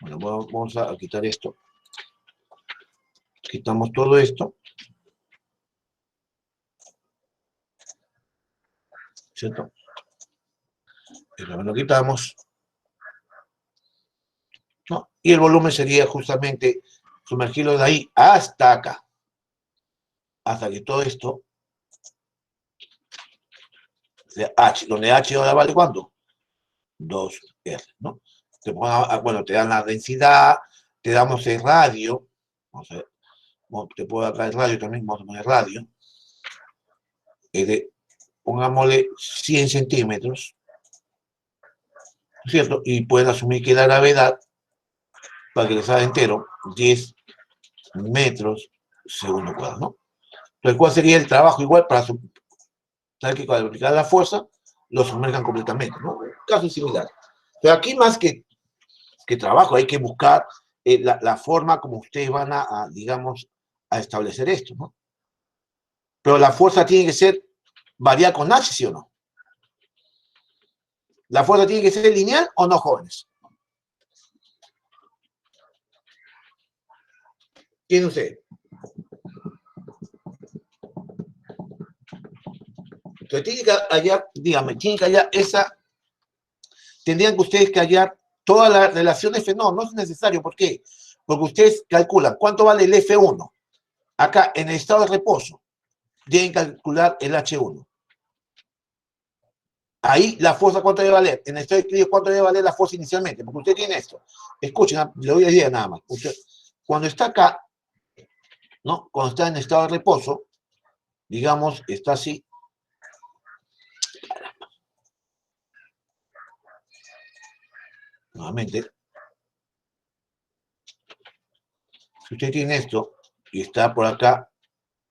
bueno, vamos a quitar esto. Quitamos todo esto. ¿Cierto? Y lo quitamos. ¿No? Y el volumen sería justamente sumergirlo de ahí hasta acá. Hasta que todo esto sea H, donde H ahora vale ¿cuánto? 2R, ¿no? Bueno, te dan la densidad, te damos el radio, vamos a ver, te puedo dar el radio también, vamos a poner radio, pongámosle 100 centímetros, ¿cierto? Y pueden asumir que la gravedad, para que les haga entero, 10 metros segundo cuadrado, ¿no? Entonces, ¿cuál sería el trabajo igual para saber que cuando aplicar la fuerza, lo sumerjan completamente, ¿no? Caso similar. Pero aquí más que trabajo, hay que buscar la forma como ustedes van digamos, a establecer esto, ¿no? Pero la fuerza tiene que ser variada con H, ¿sí o no? ¿La fuerza tiene que ser lineal o no, jóvenes? ¿Quién usted? Entonces tiene que hallar, dígame, tiene que hallar tendrían que ustedes que hallar todas las relaciones F. No es necesario. ¿Por qué? Porque ustedes calculan cuánto vale el F1. Acá, en el estado de reposo, deben calcular el H1. Ahí la fuerza, ¿cuánto debe valer? En el estado de equilibrio, ¿cuánto debe valer la fuerza inicialmente? Porque usted tiene esto. Escuchen, le doy la idea nada más. Usted, cuando está acá, ¿no? Cuando está en estado de reposo, digamos, está así. Nuevamente. Si usted tiene esto y está por acá,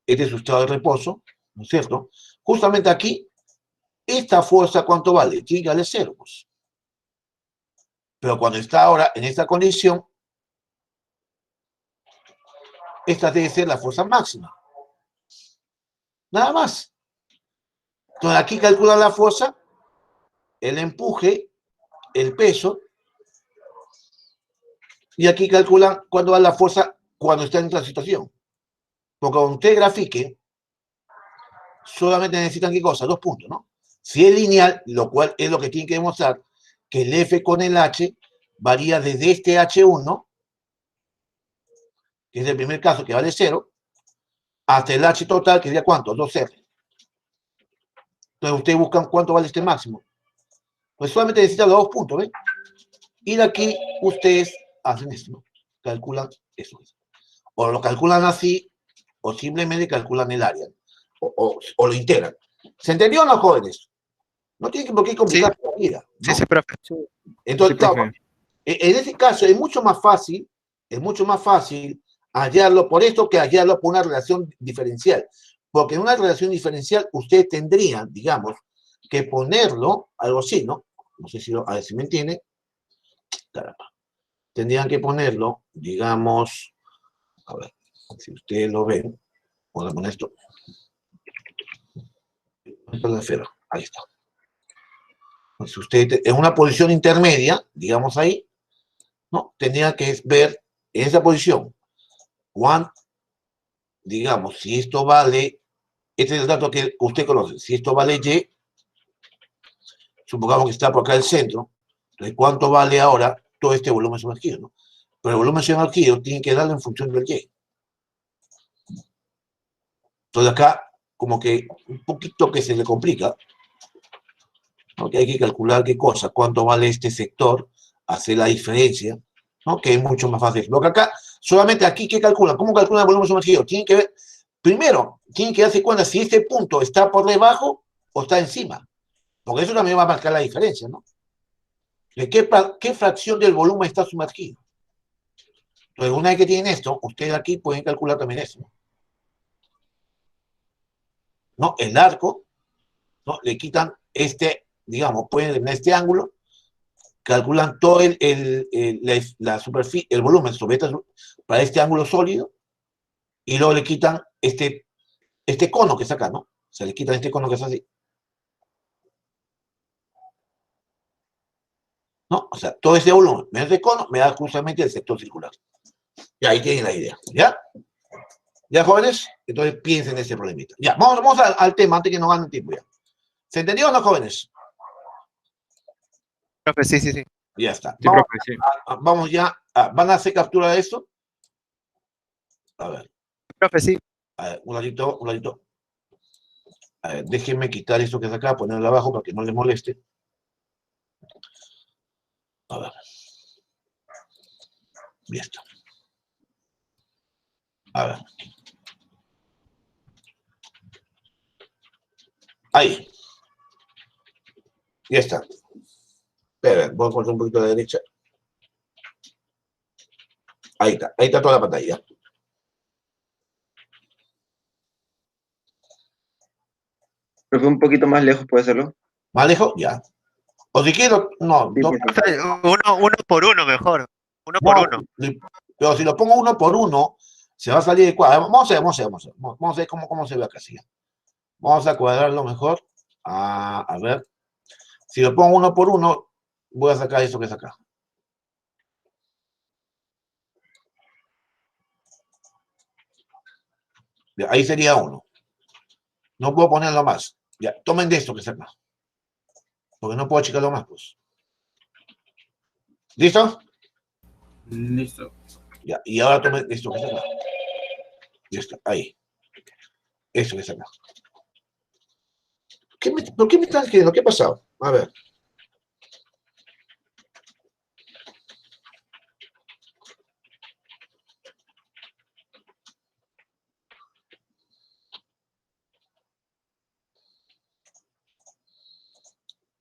este es su estado de reposo, ¿no es cierto? Justamente aquí, esta fuerza, ¿cuánto vale? Tiene que valer 0, pues. Pero cuando está ahora en esta condición, esta debe ser la fuerza máxima. Nada más. Entonces aquí calculan la fuerza, el empuje, el peso, y aquí calculan cuándo va la fuerza cuando está en esta situación. Porque cuando usted grafique, solamente necesitan, ¿qué cosa? 2 puntos, ¿no? Si es lineal, lo cual es lo que tiene que demostrar, que el F con el H varía desde este H1, que es el primer caso que vale 0, hasta el H total, que sería ¿cuánto? 2R. Entonces ustedes buscan cuánto vale este máximo. Pues solamente necesitan los 2 puntos, ¿ven? Y de aquí ustedes hacen esto, ¿no? Calculan eso. O lo calculan así, o simplemente calculan el área, o lo integran. ¿Se entendió o no, jóvenes? No tienen por qué complicar la vida, ¿no? Sí, profe. Entonces, Sí, profe. claro, en ese caso es mucho más fácil hallarlo por esto que hallarlo por una relación diferencial. Porque en una relación diferencial ustedes tendrían, digamos, que ponerlo, algo así, ¿no? No sé si, a ver si me entienden. Caramba. Tendrían que ponerlo, digamos, a ver, si ustedes lo ven, voy a poner esto. La esfera, ahí está. Si usted en una posición intermedia, digamos ahí, ¿no? Tendría que ver en esa posición, digamos, si esto vale, este es el dato que usted conoce, si esto vale Y, supongamos que está por acá el centro, entonces ¿cuánto vale ahora todo este volumen sumergido, ¿no? Pero el volumen sumergido tiene que darle en función del Y. Entonces acá, como que un poquito que se le complica, ¿no? Que hay que calcular qué cosa, cuánto vale este sector, hacer la diferencia, ¿no? Que es mucho más fácil. Lo que acá, solamente aquí, ¿qué calculan? ¿Cómo calculan el volumen sumergido? Tienen que ver, primero, tienen que darse cuenta si este punto está por debajo o está encima, porque eso también va a marcar la diferencia, ¿no? ¿De qué fracción del volumen está sumergido? Entonces, una vez que tienen esto, ustedes aquí pueden calcular también eso, ¿no? El arco, ¿no? Le quitan digamos, pueden en este ángulo, calculan todo la superficie, el volumen sobre para este ángulo sólido, y luego le quitan este cono que está acá, ¿no? Se le quitan este cono que es así. ¿No? O sea, todo ese volumen menos este cono me da justamente el sector circular. Y ahí tienen la idea, ¿ya? ¿Ya, jóvenes? Entonces piensen en ese problemita. Ya, vamos al tema antes que nos ganen tiempo ya. ¿Se entendió o no, jóvenes? Profe, sí. Ya está. Sí, profe, sí. Vamos ya. ¿Van a hacer captura de esto? A ver. Profe, sí. A ver, un ladito. A ver, déjenme quitar esto que está acá, ponerlo abajo para que no les moleste. A ver. Ya está. A ver. Ahí. Ya está. Espera, voy a cortar un poquito a la derecha. Ahí está toda la pantalla. Pero fue un poquito más lejos, ¿puede hacerlo? ¿Más lejos? Ya. O si quiero, no, Sí, no, por favor. Uno por uno mejor. Uno por no, uno. pero si lo pongo uno por uno, se va a salir de cuadro. Vamos a ver cómo se ve acá. Sí. Vamos a cuadrarlo mejor. A ver. Si lo pongo uno por uno, voy a sacar esto que es acá. Ya, ahí sería uno. No puedo ponerlo más. Ya, tomen de esto que es acá. Porque no puedo achicarlo más, pues. ¿Listo? Listo. Ya, y ahora tomen esto que es acá. Listo, ahí. Esto que es acá. ¿Por qué me están escribiendo? ¿Qué ha pasado? A ver.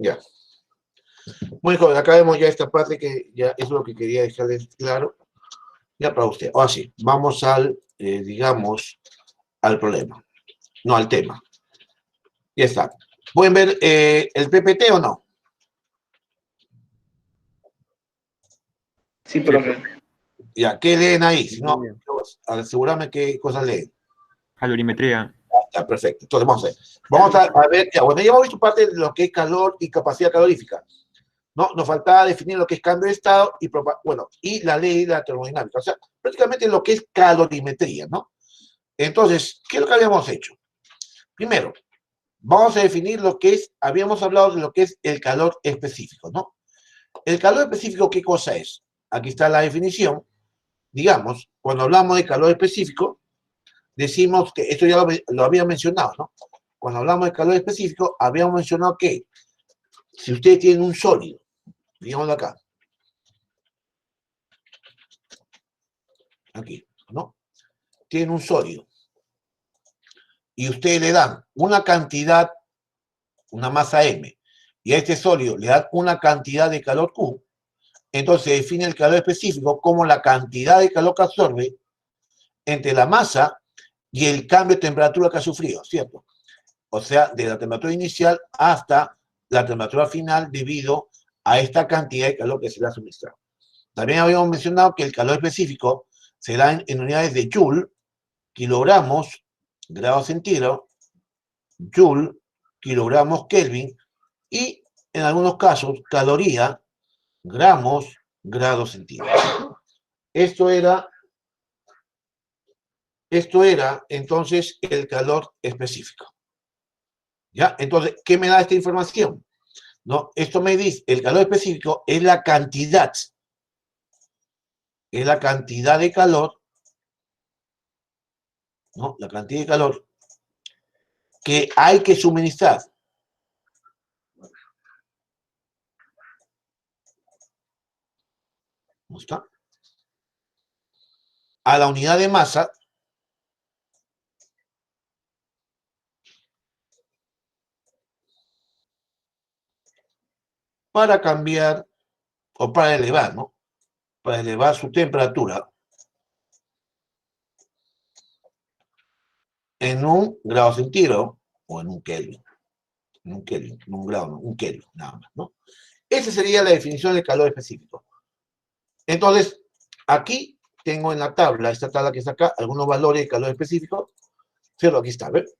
Ya. Muy bien, acá vemos ya esta parte que ya es lo que quería dejarles claro. Ya para usted. Ahora sí, vamos al, digamos, al problema. No, al tema. Ya está. ¿Pueden ver el PPT o no? Sí, profe. Ya, ¿qué leen ahí? Si no, asegúrame qué cosas leen. Calorimetría. Ya, perfecto. Entonces, vamos a ver, ya, bueno, ya hemos visto parte de lo que es calor y capacidad calorífica. ¿No? Nos faltaba definir lo que es cambio de estado y, bueno, y la ley de la termodinámica. O sea, prácticamente lo que es calorimetría, ¿no? Entonces, ¿qué es lo que habíamos hecho? Primero, vamos a definir lo que es, habíamos hablado de lo que es el calor específico, ¿no? El calor específico, ¿qué cosa es? Aquí está la definición. Digamos, cuando hablamos de calor específico, decimos que, esto ya lo había mencionado, ¿no? Cuando hablamos de calor específico, habíamos mencionado que si ustedes tienen un sólido, digámoslo acá, aquí, ¿no? Tienen un sólido, y ustedes le dan una cantidad, una masa M, y a este sólido le dan una cantidad de calor Q, entonces se define el calor específico como la cantidad de calor que absorbe entre la masa y el cambio de temperatura que ha sufrido, ¿cierto? O sea, de la temperatura inicial hasta la temperatura final debido a esta cantidad de calor que se le ha suministrado. También habíamos mencionado que el calor específico se da en unidades de Joule, kilogramos, grados centígrados, Joule, kilogramos Kelvin, y en algunos casos, caloría, gramos, grados centígrados. Esto era entonces el calor específico. ¿Ya? Entonces, ¿qué me da esta información? ¿No? Esto me dice, el calor específico es la cantidad de calor, ¿no? La cantidad de calor que hay que suministrar. ¿No está? A la unidad de masa para cambiar o para elevar, ¿no? Para elevar su temperatura en un grado centígrado o en un Kelvin. En un grado, no, un Kelvin, nada más, ¿no? Esa sería la definición de calor específico. Entonces, aquí tengo en la tabla, esta tabla que está acá, algunos valores de calor específico. Cierto, aquí está, ¿ves?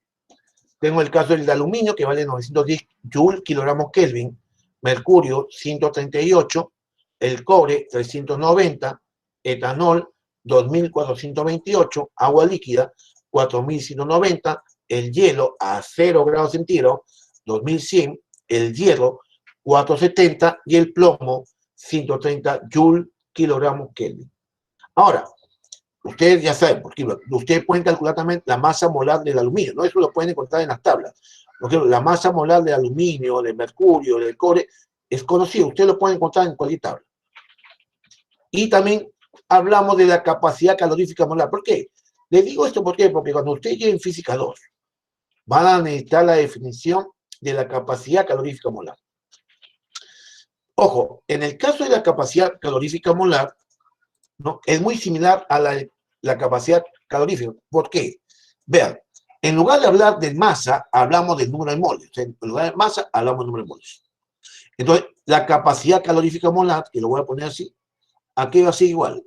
Tengo el caso del de aluminio, que vale 910 Joule, kilogramos Kelvin, mercurio, 138, el cobre, 390, etanol, 2428, agua líquida, 4190, el hielo a 0 grados centígrados, 2100, el hierro, 470 y el plomo, 130 Joule, kilogramos Kelvin. Ahora, ustedes ya saben, porque ustedes pueden calcular también la masa molar del aluminio, ¿no? Eso lo pueden encontrar en las tablas. Porque la masa molar del aluminio, del mercurio, del cobre, es conocido. Ustedes lo pueden encontrar en cualquier tabla. Y también hablamos de la capacidad calorífica molar. ¿Por qué? Les digo esto ¿por qué? Porque cuando ustedes lleguen en física 2, van a necesitar la definición de la capacidad calorífica molar. Ojo, en el caso de la capacidad calorífica molar, ¿no? Es muy similar a la capacidad calorífica. ¿Por qué? Vean, En lugar de hablar de masa, hablamos del número de moles. O sea, en lugar de masa, hablamos del número de moles. Entonces, la capacidad calorífica molar, que lo voy a poner así, aquí va a ser igual.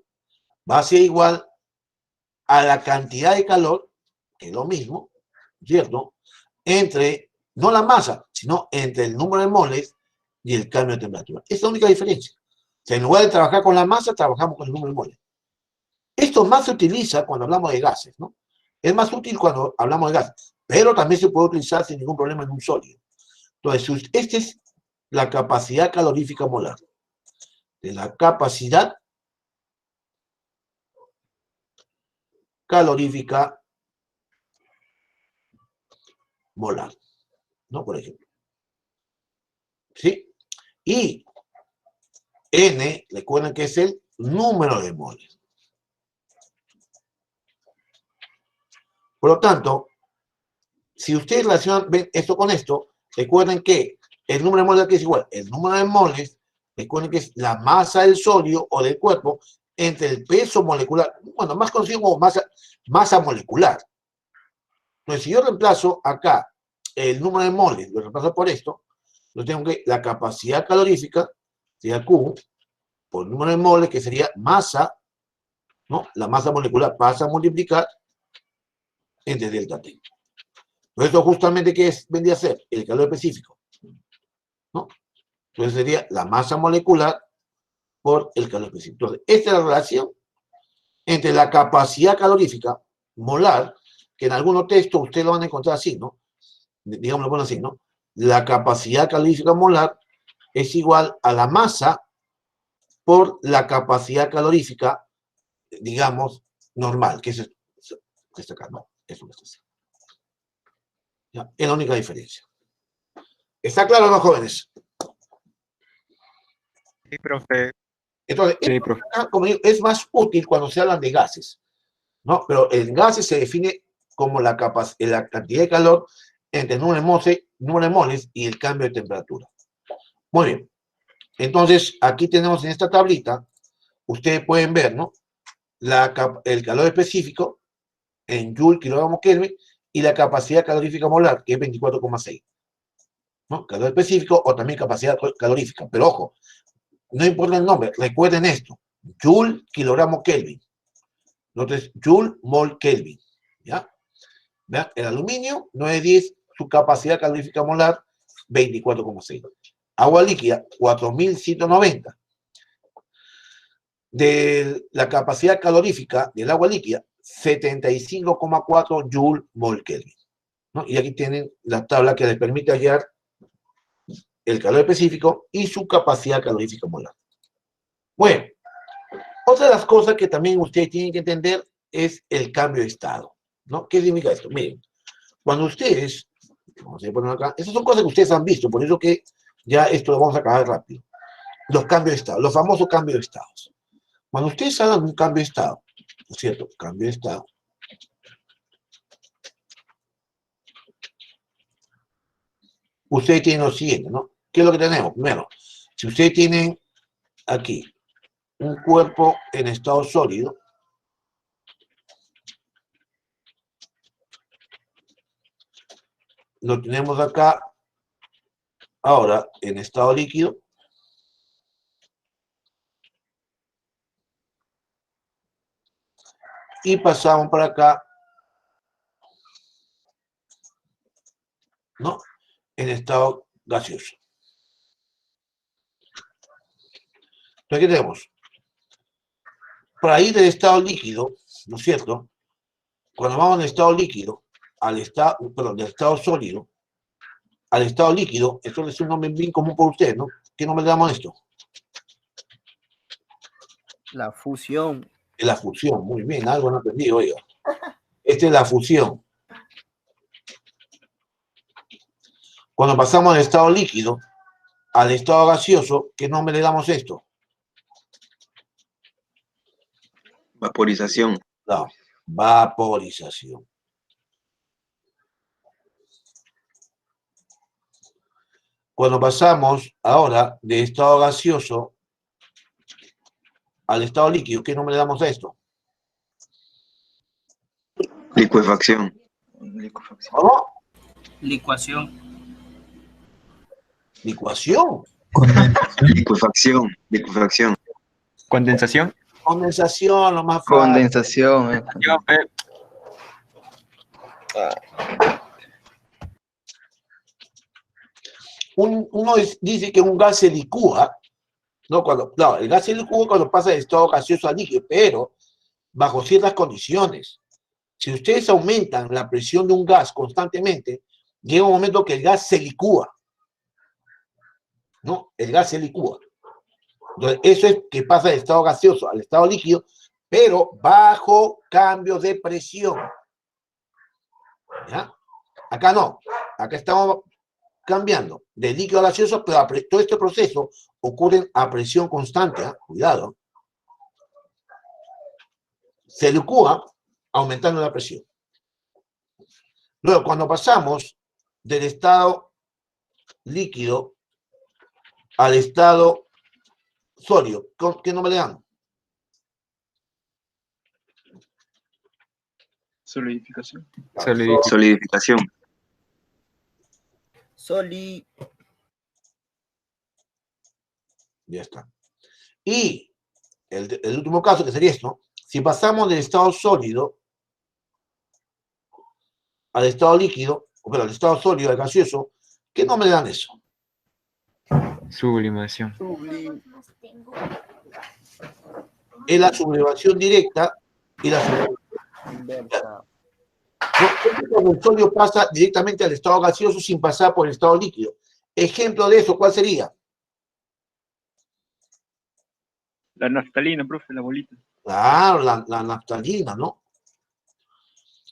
Va a ser igual a la cantidad de calor, que es lo mismo, ¿cierto? Entre, no la masa, sino entre el número de moles y el cambio de temperatura. Esa es la única diferencia. O sea, en lugar de trabajar con la masa, trabajamos con el número de moles. Esto más se utiliza cuando hablamos de gases, ¿no? Es más útil cuando hablamos de gases, pero también se puede utilizar sin ningún problema en un sólido. Entonces, esta es la capacidad calorífica molar. De la capacidad calorífica molar, ¿no? Por ejemplo. ¿Sí? Y N, recuerden que es el número de moles. Por lo tanto, si ustedes relacionan esto con esto, recuerden que el número de moles aquí es igual. El número de moles, recuerden que es la masa del sólido o del cuerpo entre el peso molecular, bueno, más conocido como masa molecular. Entonces, si yo reemplazo acá el número de moles, lo reemplazo por esto, yo tengo que la capacidad calorífica sería Q por el número de moles, que sería masa, ¿no? La masa molecular pasa a multiplicar entre delta T. Entonces, esto justamente, ¿qué vendría a ser? El calor específico, ¿no? Entonces, sería la masa molecular por el calor específico. Entonces, esta es la relación entre la capacidad calorífica molar, que en algunos textos ustedes lo van a encontrar así, ¿no? Digámoslo bueno así, ¿no? La capacidad calorífica molar es igual a la masa por la capacidad calorífica, digamos, normal, que es esta acá, ¿no? Eso que está así. ¿Ya? Es la única diferencia. ¿Está claro, no, jóvenes? Sí, profe. Entonces, Sí, profe. como digo, es más útil cuando se hablan de gases, ¿no? Pero en gases se define como la cantidad de calor entre el número de moles y el cambio de temperatura. Muy bien. Entonces, aquí tenemos en esta tablita, ustedes pueden ver, ¿no? El calor específico en Joule kilogramo Kelvin y la capacidad calorífica molar, que es 24,6. ¿No? Calor específico o también capacidad calorífica. Pero ojo, no importa el nombre, recuerden esto. Joule kilogramo Kelvin. Entonces, Joule mol Kelvin. ¿Ya? ¿Vean? El aluminio, 910, su capacidad calorífica molar, 24,6. Agua líquida, 4190. De la capacidad calorífica del agua líquida, 75,4 Joule mol Kelvin. ¿No? Y aquí tienen la tabla que les permite hallar el calor específico y su capacidad calorífica molar. Bueno, otra de las cosas que también ustedes tienen que entender es el cambio de estado, ¿no? ¿Qué significa esto? Miren, cuando ustedes, vamos a poner acá, esas son cosas que ustedes han visto, por eso que ya esto lo vamos a acabar rápido. Los cambios de estado, los famosos cambios de estados. Cuando ustedes hagan un cambio de estado, ¿no es cierto? Cambio de estado. Ustedes tienen lo siguiente, ¿no? ¿Qué es lo que tenemos? Primero, si ustedes tienen aquí un cuerpo en estado sólido, lo tenemos acá ahora en estado líquido, y pasamos para acá, ¿no? En estado gaseoso. Entonces, ¿qué tenemos? Para ir del estado líquido, ¿no es cierto? Cuando vamos del estado líquido al estado, perdón, del estado sólido al estado líquido, esto es un nombre bien común por ustedes, ¿no? ¿Qué nombre le damos a esto? La fusión. La fusión, muy bien, algo han aprendido, oiga. Esta es la fusión. Cuando pasamos del estado líquido al estado gaseoso, ¿qué nombre le damos a esto? Vaporización. No, vaporización. Cuando pasamos ahora de estado gaseoso al estado líquido, ¿qué nombre le damos a esto? Licuefacción. ¿Cómo? Licuación. Licuación. Licuefacción. Condensación. Condensación, lo más fácil. Condensación. Uno dice que un gas se licúa, no, el gas se licúa cuando pasa de estado gaseoso a líquido, pero bajo ciertas condiciones. Si ustedes aumentan la presión de un gas constantemente, llega un momento que el gas se licúa. ¿No? El gas se licúa. Entonces, eso es que pasa del estado gaseoso al estado líquido, pero bajo cambios de presión. ¿Ya? Acá no. Acá estamos cambiando de líquido a gaseoso, pero todo este proceso ocurre a presión constante. ¿Eh? Cuidado. Se licúa aumentando la presión. Luego, cuando pasamos del estado líquido al estado sólido, ¿qué nombre le dan? Solidificación. Solidificación. Ya está. Y el último caso, que sería esto, si pasamos del estado sólido al estado líquido, o al estado sólido, al gaseoso, ¿qué nombre le dan eso? Sublimación. Es la sublimación directa y la sublimación Inversa. cuando el sólido pasa directamente al estado gaseoso sin pasar por el estado líquido. Ejemplo de eso, ¿cuál sería? La naftalina, profe, la bolita. Claro, la naftalina, ¿no?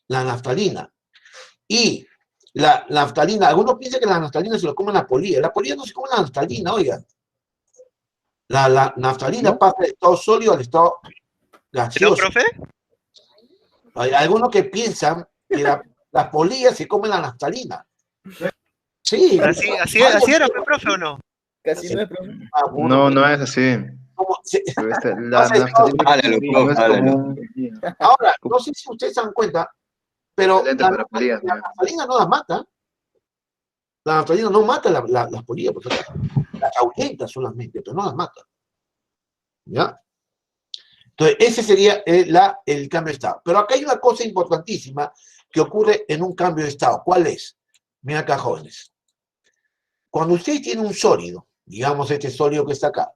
La naftalina. Y la naftalina, algunos piensan que la naftalina se lo come la polilla. La polilla no se come la naftalina, oigan. La naftalina pasa del estado sólido al estado gaseoso. ¿No, profe? Hay algunos que piensan que la polilla se come la naftalina. Sí. Así era, profe, ¿o no? Casi no es, profe. No, no es así. La naftalina Háblalo, no es háblalo. común. Ahora, no sé si ustedes se dan cuenta, pero Excelente la para polillas, ¿no? naftalina no las mata. La naftalina no mata las polillas, por ejemplo. Las ahuyenta solamente, pero no las mata. ¿Ya? Entonces, ese sería el cambio de estado. Pero acá hay una cosa importantísima que ocurre en un cambio de estado. ¿Cuál es? Mira acá, jóvenes. Cuando usted tiene un sólido, digamos este sólido que está acá,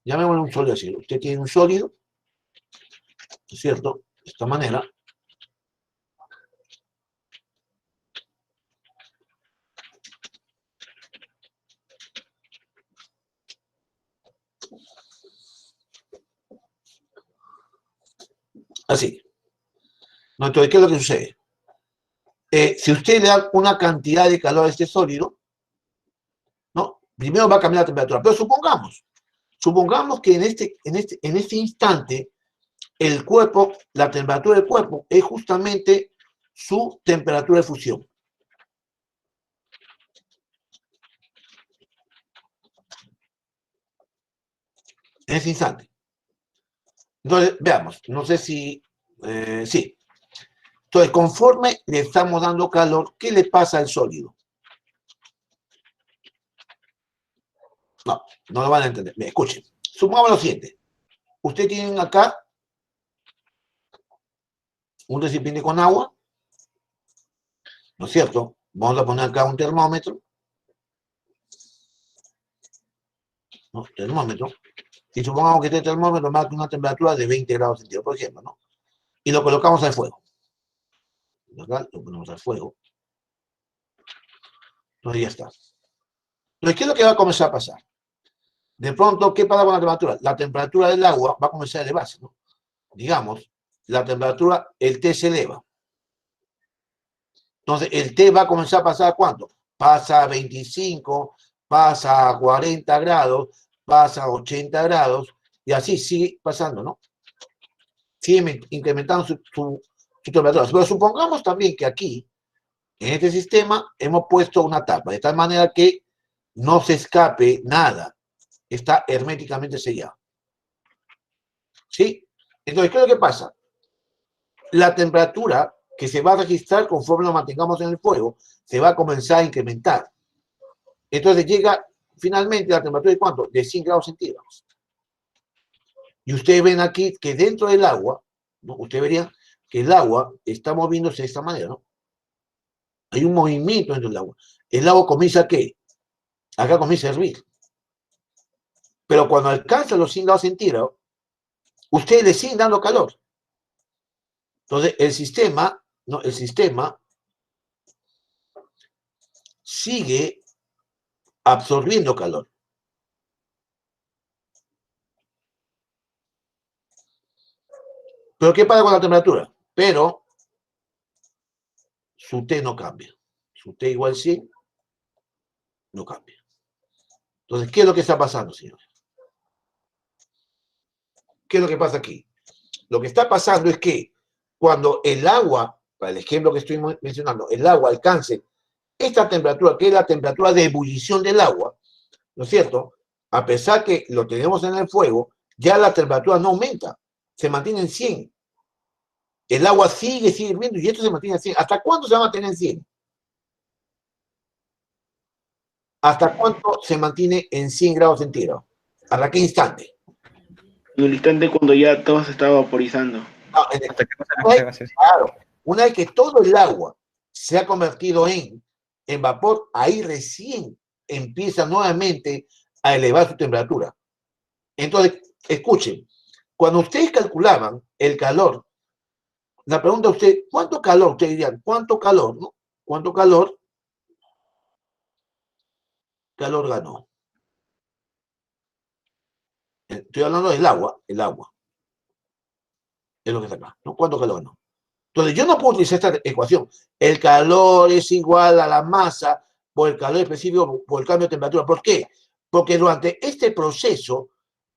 llamémosle un sólido así. Usted tiene un sólido, ¿no es cierto? De esta manera. Así. ¿No? Entonces, ¿qué es lo que sucede? Si usted le da una cantidad de calor a este sólido, ¿no? Primero va a cambiar la temperatura. Pero supongamos que en este instante, el cuerpo, la temperatura del cuerpo es justamente su temperatura de fusión. En ese instante. Entonces, veamos, no sé si... sí. Entonces, conforme le estamos dando calor, ¿qué le pasa al sólido? No lo van a entender. Escuchen. Supongamos lo siguiente. Usted tiene acá un recipiente con agua, ¿no es cierto? Vamos a poner acá un termómetro. ¿No? Termómetro. Y supongamos que este termómetro marca una temperatura de 20 grados centígrados, por ejemplo, ¿no? Y lo colocamos al fuego. Acá lo ponemos al fuego. Entonces ya está. Entonces, ¿qué es lo que va a comenzar a pasar? De pronto, ¿qué pasa con la temperatura? La temperatura del agua va a comenzar a elevarse, ¿no? Digamos, la temperatura, el T se eleva. Entonces, el T va a comenzar a pasar ¿a cuánto? Pasa a 25, pasa a 40 grados, pasa a 80 grados, y así sigue pasando, ¿no? Sigue incrementando su temperatura. Pero supongamos también que aquí, en este sistema, hemos puesto una tapa, de tal manera que no se escape nada. Está herméticamente sellado. ¿Sí? Entonces, ¿qué es lo que pasa? La temperatura que se va a registrar conforme lo mantengamos en el fuego, se va a comenzar a incrementar. Entonces llega finalmente la temperatura de ¿cuánto? De 100 grados centígrados. Y ustedes ven aquí que dentro del agua, ¿no? Ustedes verían que el agua está moviéndose de esta manera, ¿no? Hay un movimiento dentro del agua. El agua comienza, ¿qué? Acá comienza a hervir. Pero cuando alcanza los 100 grados centígrados, ustedes le siguen dando calor. Entonces, el sistema, ¿no? El sistema sigue absorbiendo calor. ¿Pero qué pasa con la temperatura? Pero su T no cambia. Su T igual 100 no cambia. Entonces, ¿qué es lo que está pasando, señores? ¿Qué es lo que pasa aquí? Lo que está pasando es que cuando el agua, para el ejemplo que estoy mencionando, el agua alcance esta temperatura, que es la temperatura de ebullición del agua, ¿no es cierto? A pesar que lo tenemos en el fuego, ya la temperatura no aumenta, se mantiene en 100. El agua sigue hirviendo y esto se mantiene en 100. ¿Hasta cuándo se va a mantener en 100? ¿Hasta cuánto se mantiene en 100 grados centígrados? ¿Hasta qué instante? En el instante cuando ya todo se está vaporizando. Hasta que pasa la gaseosa. Claro, una vez que todo el agua se ha convertido en vapor, ahí recién empieza nuevamente a elevar su temperatura. Entonces, escuchen, cuando ustedes calculaban el calor, la pregunta a usted, ¿cuánto calor? Ustedes dirían, ¿cuánto calor? ¿No? ¿Cuánto calor ganó? Estoy hablando del agua, el agua. Es lo que está acá, ¿no? ¿Cuánto calor ganó? Entonces, yo no puedo utilizar esta ecuación. El calor es igual a la masa por el calor específico, por el cambio de temperatura. ¿Por qué? Porque durante este proceso,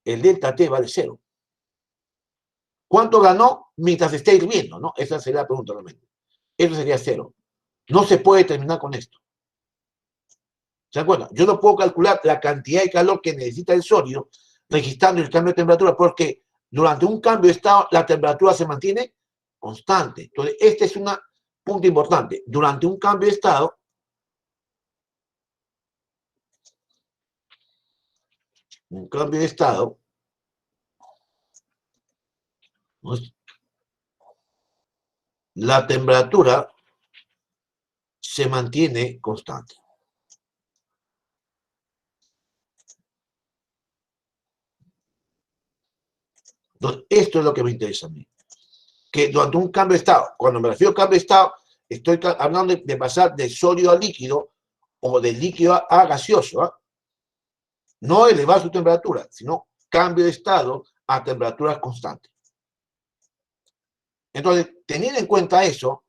el delta T vale 0. ¿Cuánto ganó mientras esté hirviendo? ¿No? Esa sería la pregunta realmente. Eso sería 0. No se puede terminar con esto. ¿Se dan cuenta? Yo no puedo calcular la cantidad de calor que necesita el sólido registrando el cambio de temperatura porque durante un cambio de estado la temperatura se mantiene constante. Entonces, este es un punto importante. Durante un cambio de estado, la temperatura se mantiene constante. Entonces, esto es lo que me interesa a mí. Que durante un cambio de estado, cuando me refiero a cambio de estado, estoy hablando de pasar de sólido a líquido o de líquido a gaseoso. ¿Eh? No elevar su temperatura, sino cambio de estado a temperaturas constantes. Entonces, teniendo en cuenta eso,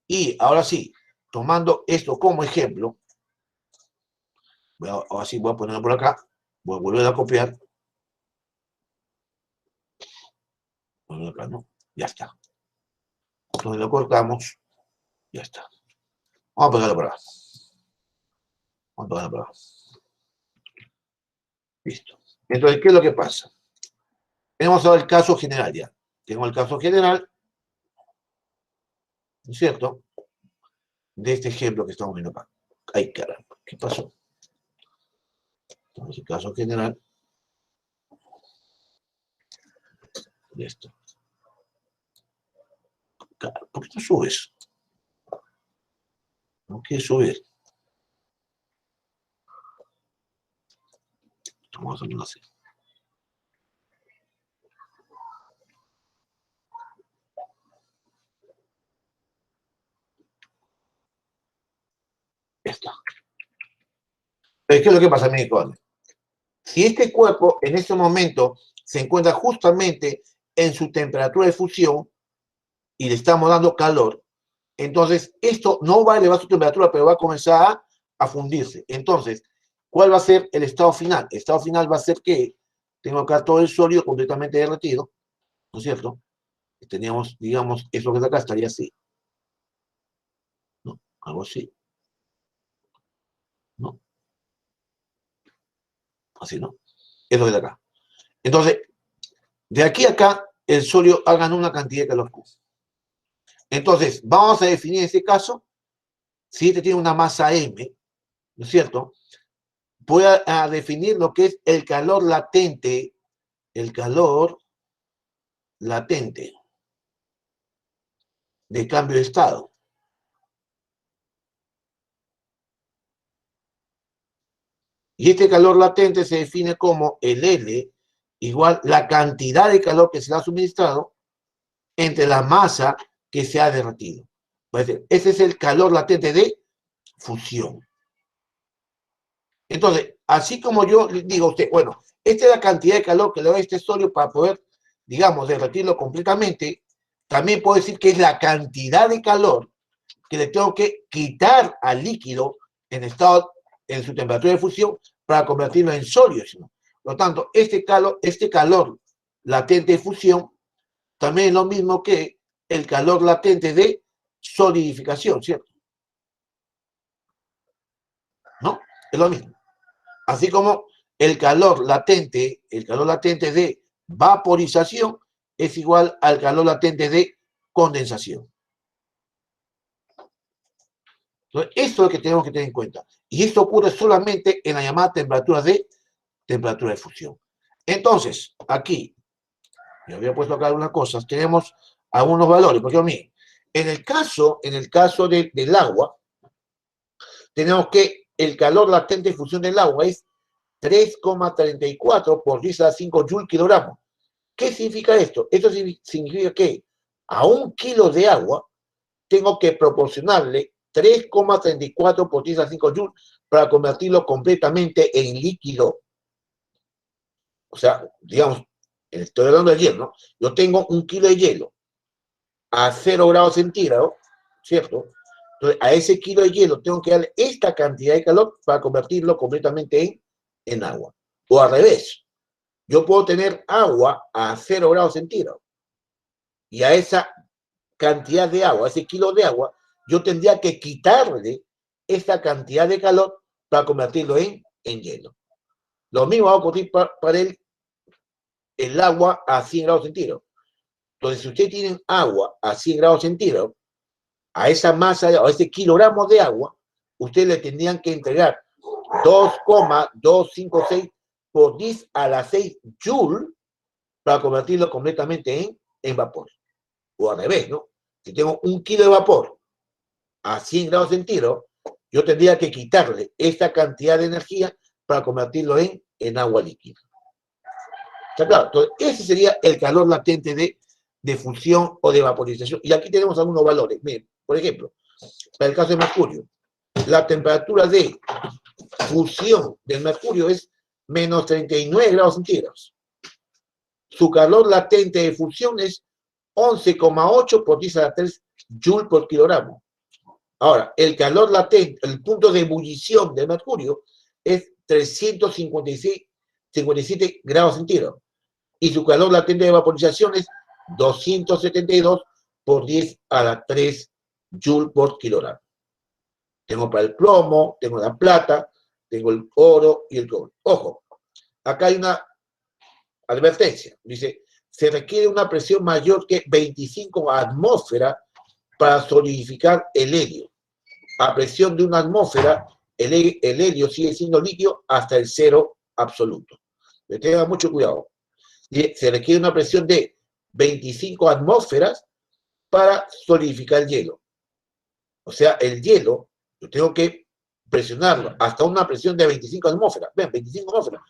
y ahora sí, tomando esto como ejemplo, ahora sí voy a ponerlo por acá, voy a volver a copiar. Acá, ¿no? Ya está. Entonces lo cortamos, ya está. Vamos a pegarlo por acá. Vamos a pegarlo por acá. Listo. Entonces, ¿qué es lo que pasa? Tenemos ahora el caso general ya. Tengo el caso general, ¿no es cierto? De este ejemplo que estamos viendo acá. Ay, caramba, ¿qué pasó? Entonces, el caso general de esto. ¿Por qué no subes? No quieres subir. Vamos a hacerlo así. Ya está. Pero ¿qué es lo que pasa, mi hijo? Si este cuerpo en este momento se encuentra justamente en su temperatura de fusión y le estamos dando calor, entonces esto no va a elevar su temperatura, pero va a comenzar a fundirse. Entonces, ¿cuál va a ser el estado final? El estado final va a ser que tengo acá todo el sólido completamente derretido, ¿no es cierto? Teníamos, digamos, eso que está acá estaría así. ¿No? Algo así. ¿No? Así, ¿no? Eso que está acá. Entonces, de aquí a acá, el sólido ha ganado una cantidad de calor Q. Entonces, vamos a definir en este caso, si este tiene una masa M, ¿no es cierto? Voy a definir lo que es el calor latente de cambio de estado. Y este calor latente se define como el L igual la cantidad de calor que se le ha suministrado entre la masa que se ha derretido. Ese es el calor latente de fusión. Entonces, así como yo le digo a usted, bueno, esta es la cantidad de calor que le da este sólido para poder, digamos, derretirlo completamente, también puedo decir que es la cantidad de calor que le tengo que quitar al líquido en su temperatura de fusión para convertirlo en sólido. Por lo tanto, este calor latente de fusión también es lo mismo que el calor latente de solidificación, ¿cierto? ¿No? Es lo mismo. Así como el calor latente de vaporización es igual al calor latente de condensación. Entonces, esto es lo que tenemos que tener en cuenta. Y esto ocurre solamente en la llamada temperatura de fusión. Entonces, aquí, yo había puesto acá algunas cosas, tenemos algunos valores. Porque, miren, en el caso del agua, tenemos que el calor latente de fusión del agua es 3,34 por 10 a la 5 joule kilogramo. ¿Qué significa esto? Esto significa que a 1 kilo de agua tengo que proporcionarle 3,34 por 10 a la 5 joule para convertirlo completamente en líquido. O sea, digamos, estoy hablando del hielo, ¿no? Yo tengo 1 kilo de hielo a 0 grados centígrados, ¿cierto? Entonces, a ese kilo de hielo tengo que darle esta cantidad de calor para convertirlo completamente en agua. O al revés, yo puedo tener agua a 0 grados centígrados y a esa cantidad de agua, a ese kilo de agua, yo tendría que quitarle esta cantidad de calor para convertirlo en hielo. Lo mismo va a ocurrir para el agua a 100 grados centígrados. Entonces, si ustedes tienen agua a 100 grados centígrados, a esa masa, a ese kilogramo de agua, ustedes le tendrían que entregar 2,256 por 10 a la 6 joule para convertirlo completamente en vapor. O al revés, ¿no? Si tengo 1 kilo de vapor a 100 grados centígrados, yo tendría que quitarle esta cantidad de energía para convertirlo en agua líquida. ¿Está claro? Entonces, ese sería el calor latente de fusión o de vaporización. Y aquí tenemos algunos valores. Miren, por ejemplo, para el caso de mercurio, la temperatura de fusión del mercurio es menos 39 grados centígrados. Su calor latente de fusión es 11,8 por 10 a la 3 joule por kilogramo. Ahora, el calor latente, el punto de ebullición del mercurio es 357 grados centígrados. Y su calor latente de vaporización es 272 por 10 a la 3 joule por kilogramo. Tengo para el plomo, tengo la plata, tengo el oro y el cobre. Ojo, acá hay una advertencia. Dice, se requiere una presión mayor que 25 atmósferas para solidificar el helio. A presión de una atmósfera, el helio sigue siendo líquido hasta el cero absoluto. Tengan mucho cuidado. Se requiere una presión de 25 atmósferas para solidificar el hielo. O sea, el hielo, yo tengo que presionarlo hasta una presión de 25 atmósferas. Ven, 25 atmósferas.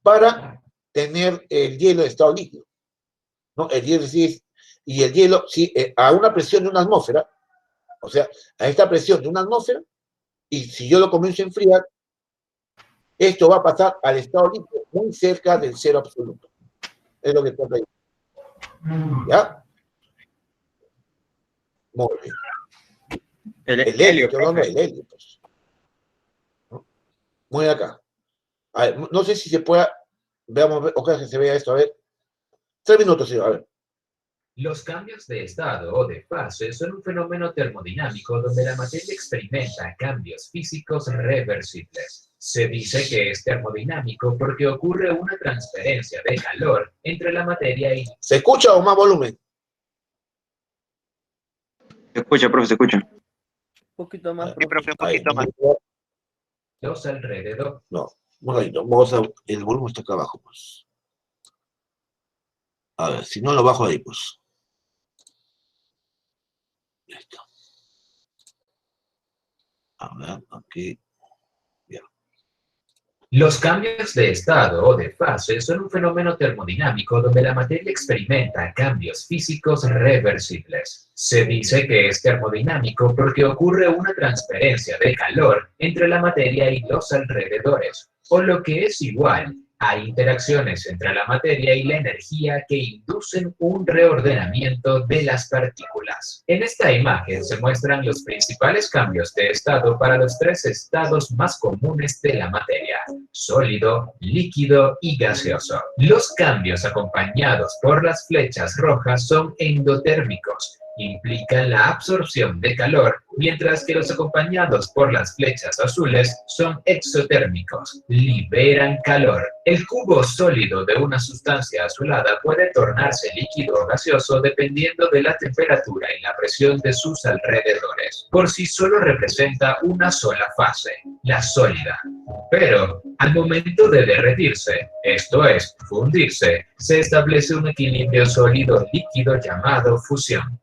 Para tener el hielo en estado líquido. ¿No? El hielo sí, y el hielo, sí, a una presión de una atmósfera, o sea, a esta presión de una atmósfera, y si yo lo comienzo a enfriar, esto va a pasar al estado líquido muy cerca del cero absoluto. Es lo que está ahí. ¿Ya? Muy bien. El helio, estoy hablando del helio. Pues. ¿No? Muy acá. A ver, no sé si se pueda, veamos, ojalá que se vea esto, a ver. 3 minutos, señor, a ver. Los cambios de estado o de fase son un fenómeno termodinámico donde la materia experimenta cambios físicos reversibles. Se dice que es termodinámico porque ocurre una transferencia de calor entre la materia y... ¿Se escucha o más volumen? Se escucha, profe, se escucha. Un poquito más, Sí, profe, un Ahí, poquito más. Los alrededor. No, vamos a, el volumen está acá abajo, pues. A ver, si no lo bajo ahí, pues. Listo. A ver, aquí. Los cambios de estado o de fase son un fenómeno termodinámico donde la materia experimenta cambios físicos reversibles. Se dice que es termodinámico porque ocurre una transferencia de calor entre la materia y los alrededores, o lo que es igual, hay interacciones entre la materia y la energía que inducen un reordenamiento de las partículas. En esta imagen se muestran los principales cambios de estado para los tres estados más comunes de la materia: sólido, líquido y gaseoso. Los cambios acompañados por las flechas rojas son endotérmicos, implican la absorción de calor, mientras que los acompañados por las flechas azules son exotérmicos, liberan calor. El cubo sólido de una sustancia azulada puede tornarse líquido o gaseoso dependiendo de la temperatura y la presión de sus alrededores. Por sí solo representa una sola fase, la sólida. Pero, al momento de derretirse, esto es, fundirse, se establece un equilibrio sólido-líquido llamado fusión.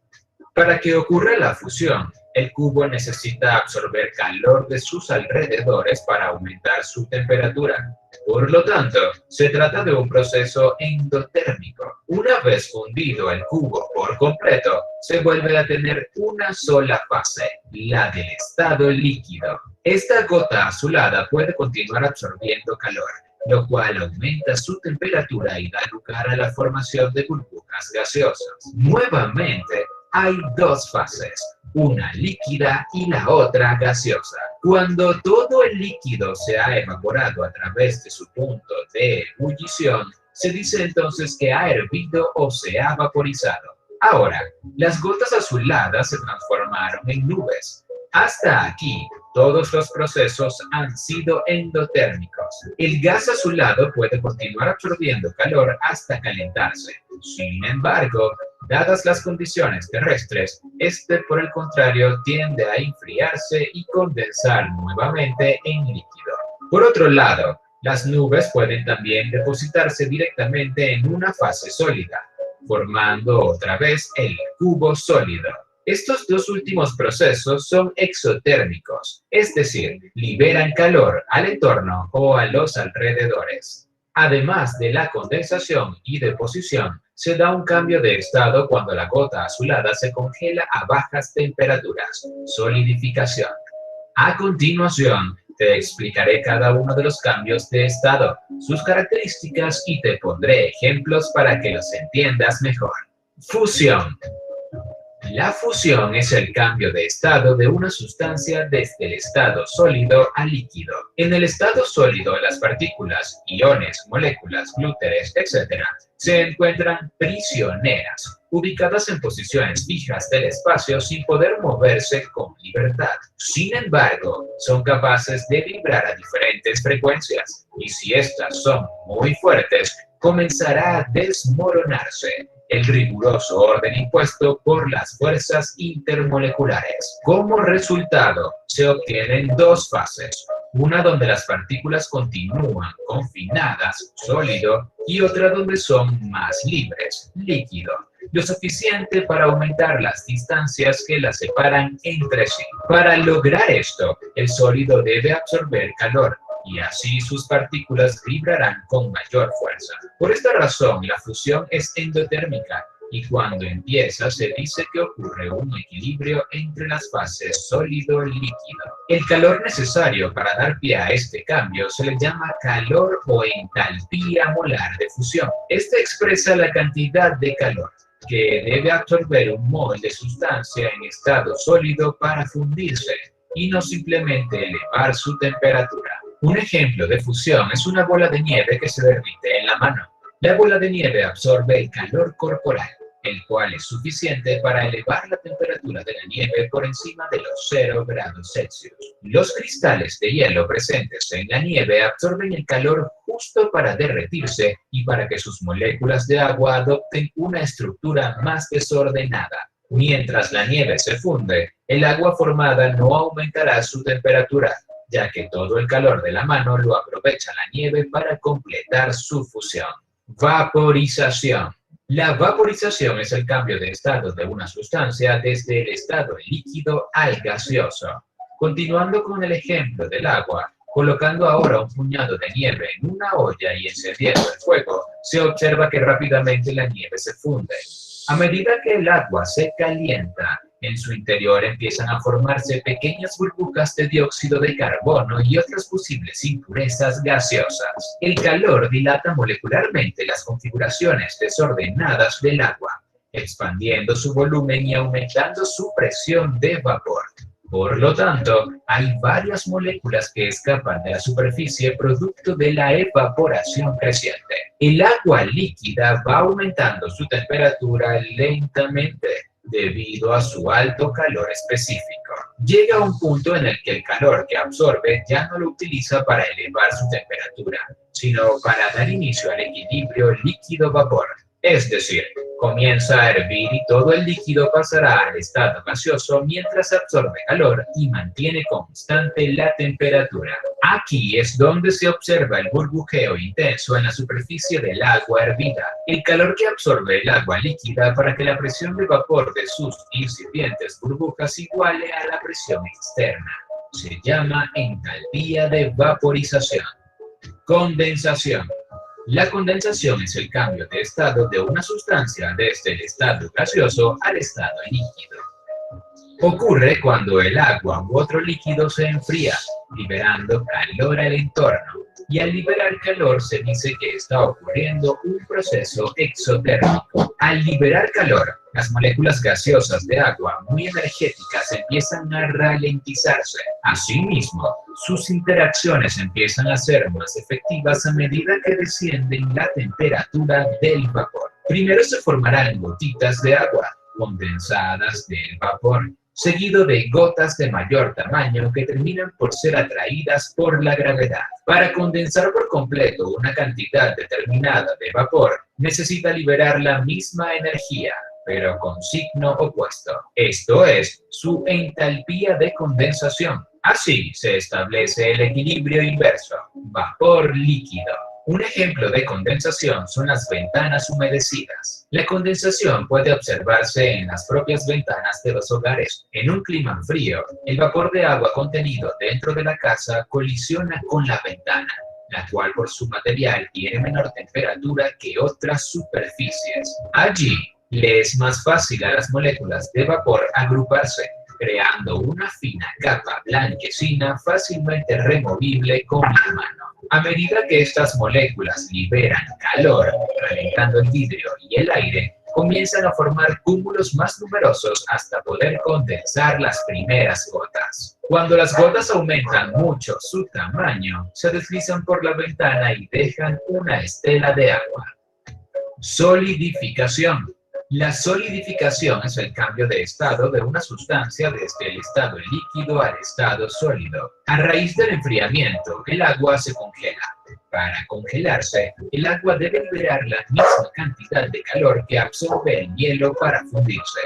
Para que ocurra la fusión, el cubo necesita absorber calor de sus alrededores para aumentar su temperatura. Por lo tanto, se trata de un proceso endotérmico. Una vez fundido el cubo por completo, se vuelve a tener una sola fase, la del estado líquido. Esta gota azulada puede continuar absorbiendo calor, lo cual aumenta su temperatura y da lugar a la formación de burbujas gaseosas. Nuevamente, hay dos fases, una líquida y la otra gaseosa. Cuando todo el líquido se ha evaporado a través de su punto de ebullición, se dice entonces que ha hervido o se ha vaporizado. Ahora, las gotas azuladas se transformaron en nubes. Hasta aquí, todos los procesos han sido endotérmicos. El gas azulado puede continuar absorbiendo calor hasta calentarse. Sin embargo, dadas las condiciones terrestres, este, por el contrario, tiende a enfriarse y condensar nuevamente en líquido. Por otro lado, las nubes pueden también depositarse directamente en una fase sólida, formando otra vez el cubo sólido. Estos dos últimos procesos son exotérmicos, es decir, liberan calor al entorno o a los alrededores. Además de la condensación y deposición, se da un cambio de estado cuando la gota azulada se congela a bajas temperaturas, solidificación. A continuación, te explicaré cada uno de los cambios de estado, sus características y te pondré ejemplos para que los entiendas mejor. Fusión. La fusión es el cambio de estado de una sustancia desde el estado sólido a líquido. En el estado sólido, las partículas, iones, moléculas, glúteres, etc., se encuentran prisioneras, ubicadas en posiciones fijas del espacio sin poder moverse con libertad. Sin embargo, son capaces de vibrar a diferentes frecuencias, y si estas son muy fuertes, comenzará a desmoronarse. El riguroso orden impuesto por las fuerzas intermoleculares. Como resultado, se obtienen dos fases, una donde las partículas continúan confinadas, sólido, y otra donde son más libres, líquido, lo suficiente para aumentar las distancias que las separan entre sí. Para lograr esto, el sólido debe absorber calor, y así sus partículas vibrarán con mayor fuerza. Por esta razón, la fusión es endotérmica, y cuando empieza se dice que ocurre un equilibrio entre las fases sólido-líquido. El calor necesario para dar pie a este cambio se le llama calor o entalpía molar de fusión. Este expresa la cantidad de calor que debe absorber un mol de sustancia en estado sólido para fundirse, y no simplemente elevar su temperatura. Un ejemplo de fusión es una bola de nieve que se derrite en la mano. La bola de nieve absorbe el calor corporal, el cual es suficiente para elevar la temperatura de la nieve por encima de los 0 grados Celsius. Los cristales de hielo presentes en la nieve absorben el calor justo para derretirse y para que sus moléculas de agua adopten una estructura más desordenada. Mientras la nieve se funde, el agua formada no aumentará su temperatura, ya que todo el calor de la mano lo aprovecha la nieve para completar su fusión. Vaporización. La vaporización es el cambio de estado de una sustancia desde el estado líquido al gaseoso. Continuando con el ejemplo del agua, colocando ahora un puñado de nieve en una olla y encendiendo el fuego, se observa que rápidamente la nieve se funde. A medida que el agua se calienta, en su interior empiezan a formarse pequeñas burbujas de dióxido de carbono y otras posibles impurezas gaseosas. El calor dilata molecularmente las configuraciones desordenadas del agua, expandiendo su volumen y aumentando su presión de vapor. Por lo tanto, hay varias moléculas que escapan de la superficie producto de la evaporación creciente. El agua líquida va aumentando su temperatura lentamente debido a su alto calor específico. Llega a un punto en el que el calor que absorbe ya no lo utiliza para elevar su temperatura, sino para dar inicio al equilibrio líquido-vapor. Es decir, comienza a hervir y todo el líquido pasará al estado gaseoso mientras absorbe calor y mantiene constante la temperatura. Aquí es donde se observa el burbujeo intenso en la superficie del agua hervida, el calor que absorbe el agua líquida para que la presión de vapor de sus incipientes burbujas iguale a la presión externa. Se llama entalpía de vaporización. Condensación. La condensación es el cambio de estado de una sustancia desde el estado gaseoso al estado líquido. Ocurre cuando el agua u otro líquido se enfría, liberando calor al entorno, y al liberar calor se dice que está ocurriendo un proceso exotérmico. Al liberar calor, las moléculas gaseosas de agua muy energéticas empiezan a ralentizarse. Asimismo, sus interacciones empiezan a ser más efectivas a medida que descienden la temperatura del vapor. Primero se formarán gotitas de agua, condensadas del vapor, seguido de gotas de mayor tamaño que terminan por ser atraídas por la gravedad. Para condensar por completo una cantidad determinada de vapor, necesita liberar la misma energía, pero con signo opuesto. Esto es su entalpía de condensación. Así se establece el equilibrio inverso, vapor líquido. Un ejemplo de condensación son las ventanas humedecidas. La condensación puede observarse en las propias ventanas de los hogares. En un clima frío, el vapor de agua contenido dentro de la casa colisiona con la ventana, la cual por su material tiene menor temperatura que otras superficies. Allí, le es más fácil a las moléculas de vapor agruparse, creando una fina capa blanquecina fácilmente removible con la mano. A medida que estas moléculas liberan calor, calentando el vidrio y el aire, comienzan a formar cúmulos más numerosos hasta poder condensar las primeras gotas. Cuando las gotas aumentan mucho su tamaño, se deslizan por la ventana y dejan una estela de agua. Solidificación. La solidificación es el cambio de estado de una sustancia desde el estado líquido al estado sólido. A raíz del enfriamiento, el agua se congela. Para congelarse, el agua debe liberar la misma cantidad de calor que absorbe el hielo para fundirse.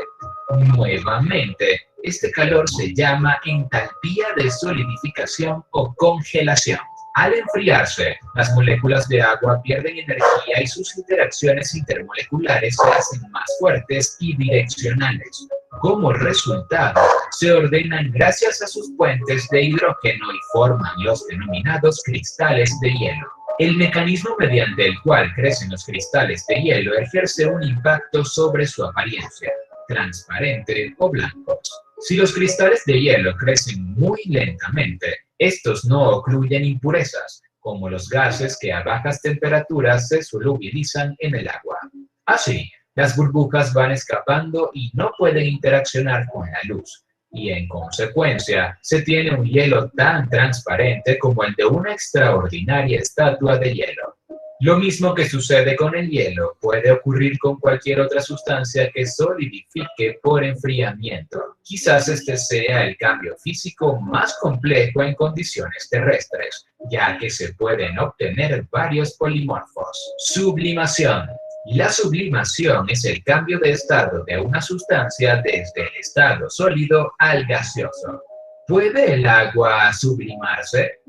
Nuevamente, este calor se llama entalpía de solidificación o congelación. Al enfriarse, las moléculas de agua pierden energía y sus interacciones intermoleculares se hacen más fuertes y direccionales. Como resultado, se ordenan gracias a sus puentes de hidrógeno y forman los denominados cristales de hielo. El mecanismo mediante el cual crecen los cristales de hielo ejerce un impacto sobre su apariencia, transparente o blancos. Si los cristales de hielo crecen muy lentamente, estos no ocluyen impurezas, como los gases que a bajas temperaturas se solubilizan en el agua. Así, las burbujas van escapando y no pueden interaccionar con la luz, y en consecuencia se tiene un hielo tan transparente como el de una extraordinaria estatua de hielo. Lo mismo que sucede con el hielo puede ocurrir con cualquier otra sustancia que solidifique por enfriamiento. Quizás este sea el cambio físico más complejo en condiciones terrestres, ya que se pueden obtener varios polimorfos. Sublimación. La sublimación es el cambio de estado de una sustancia desde el estado sólido al gaseoso. ¿Puede el agua sublimarse?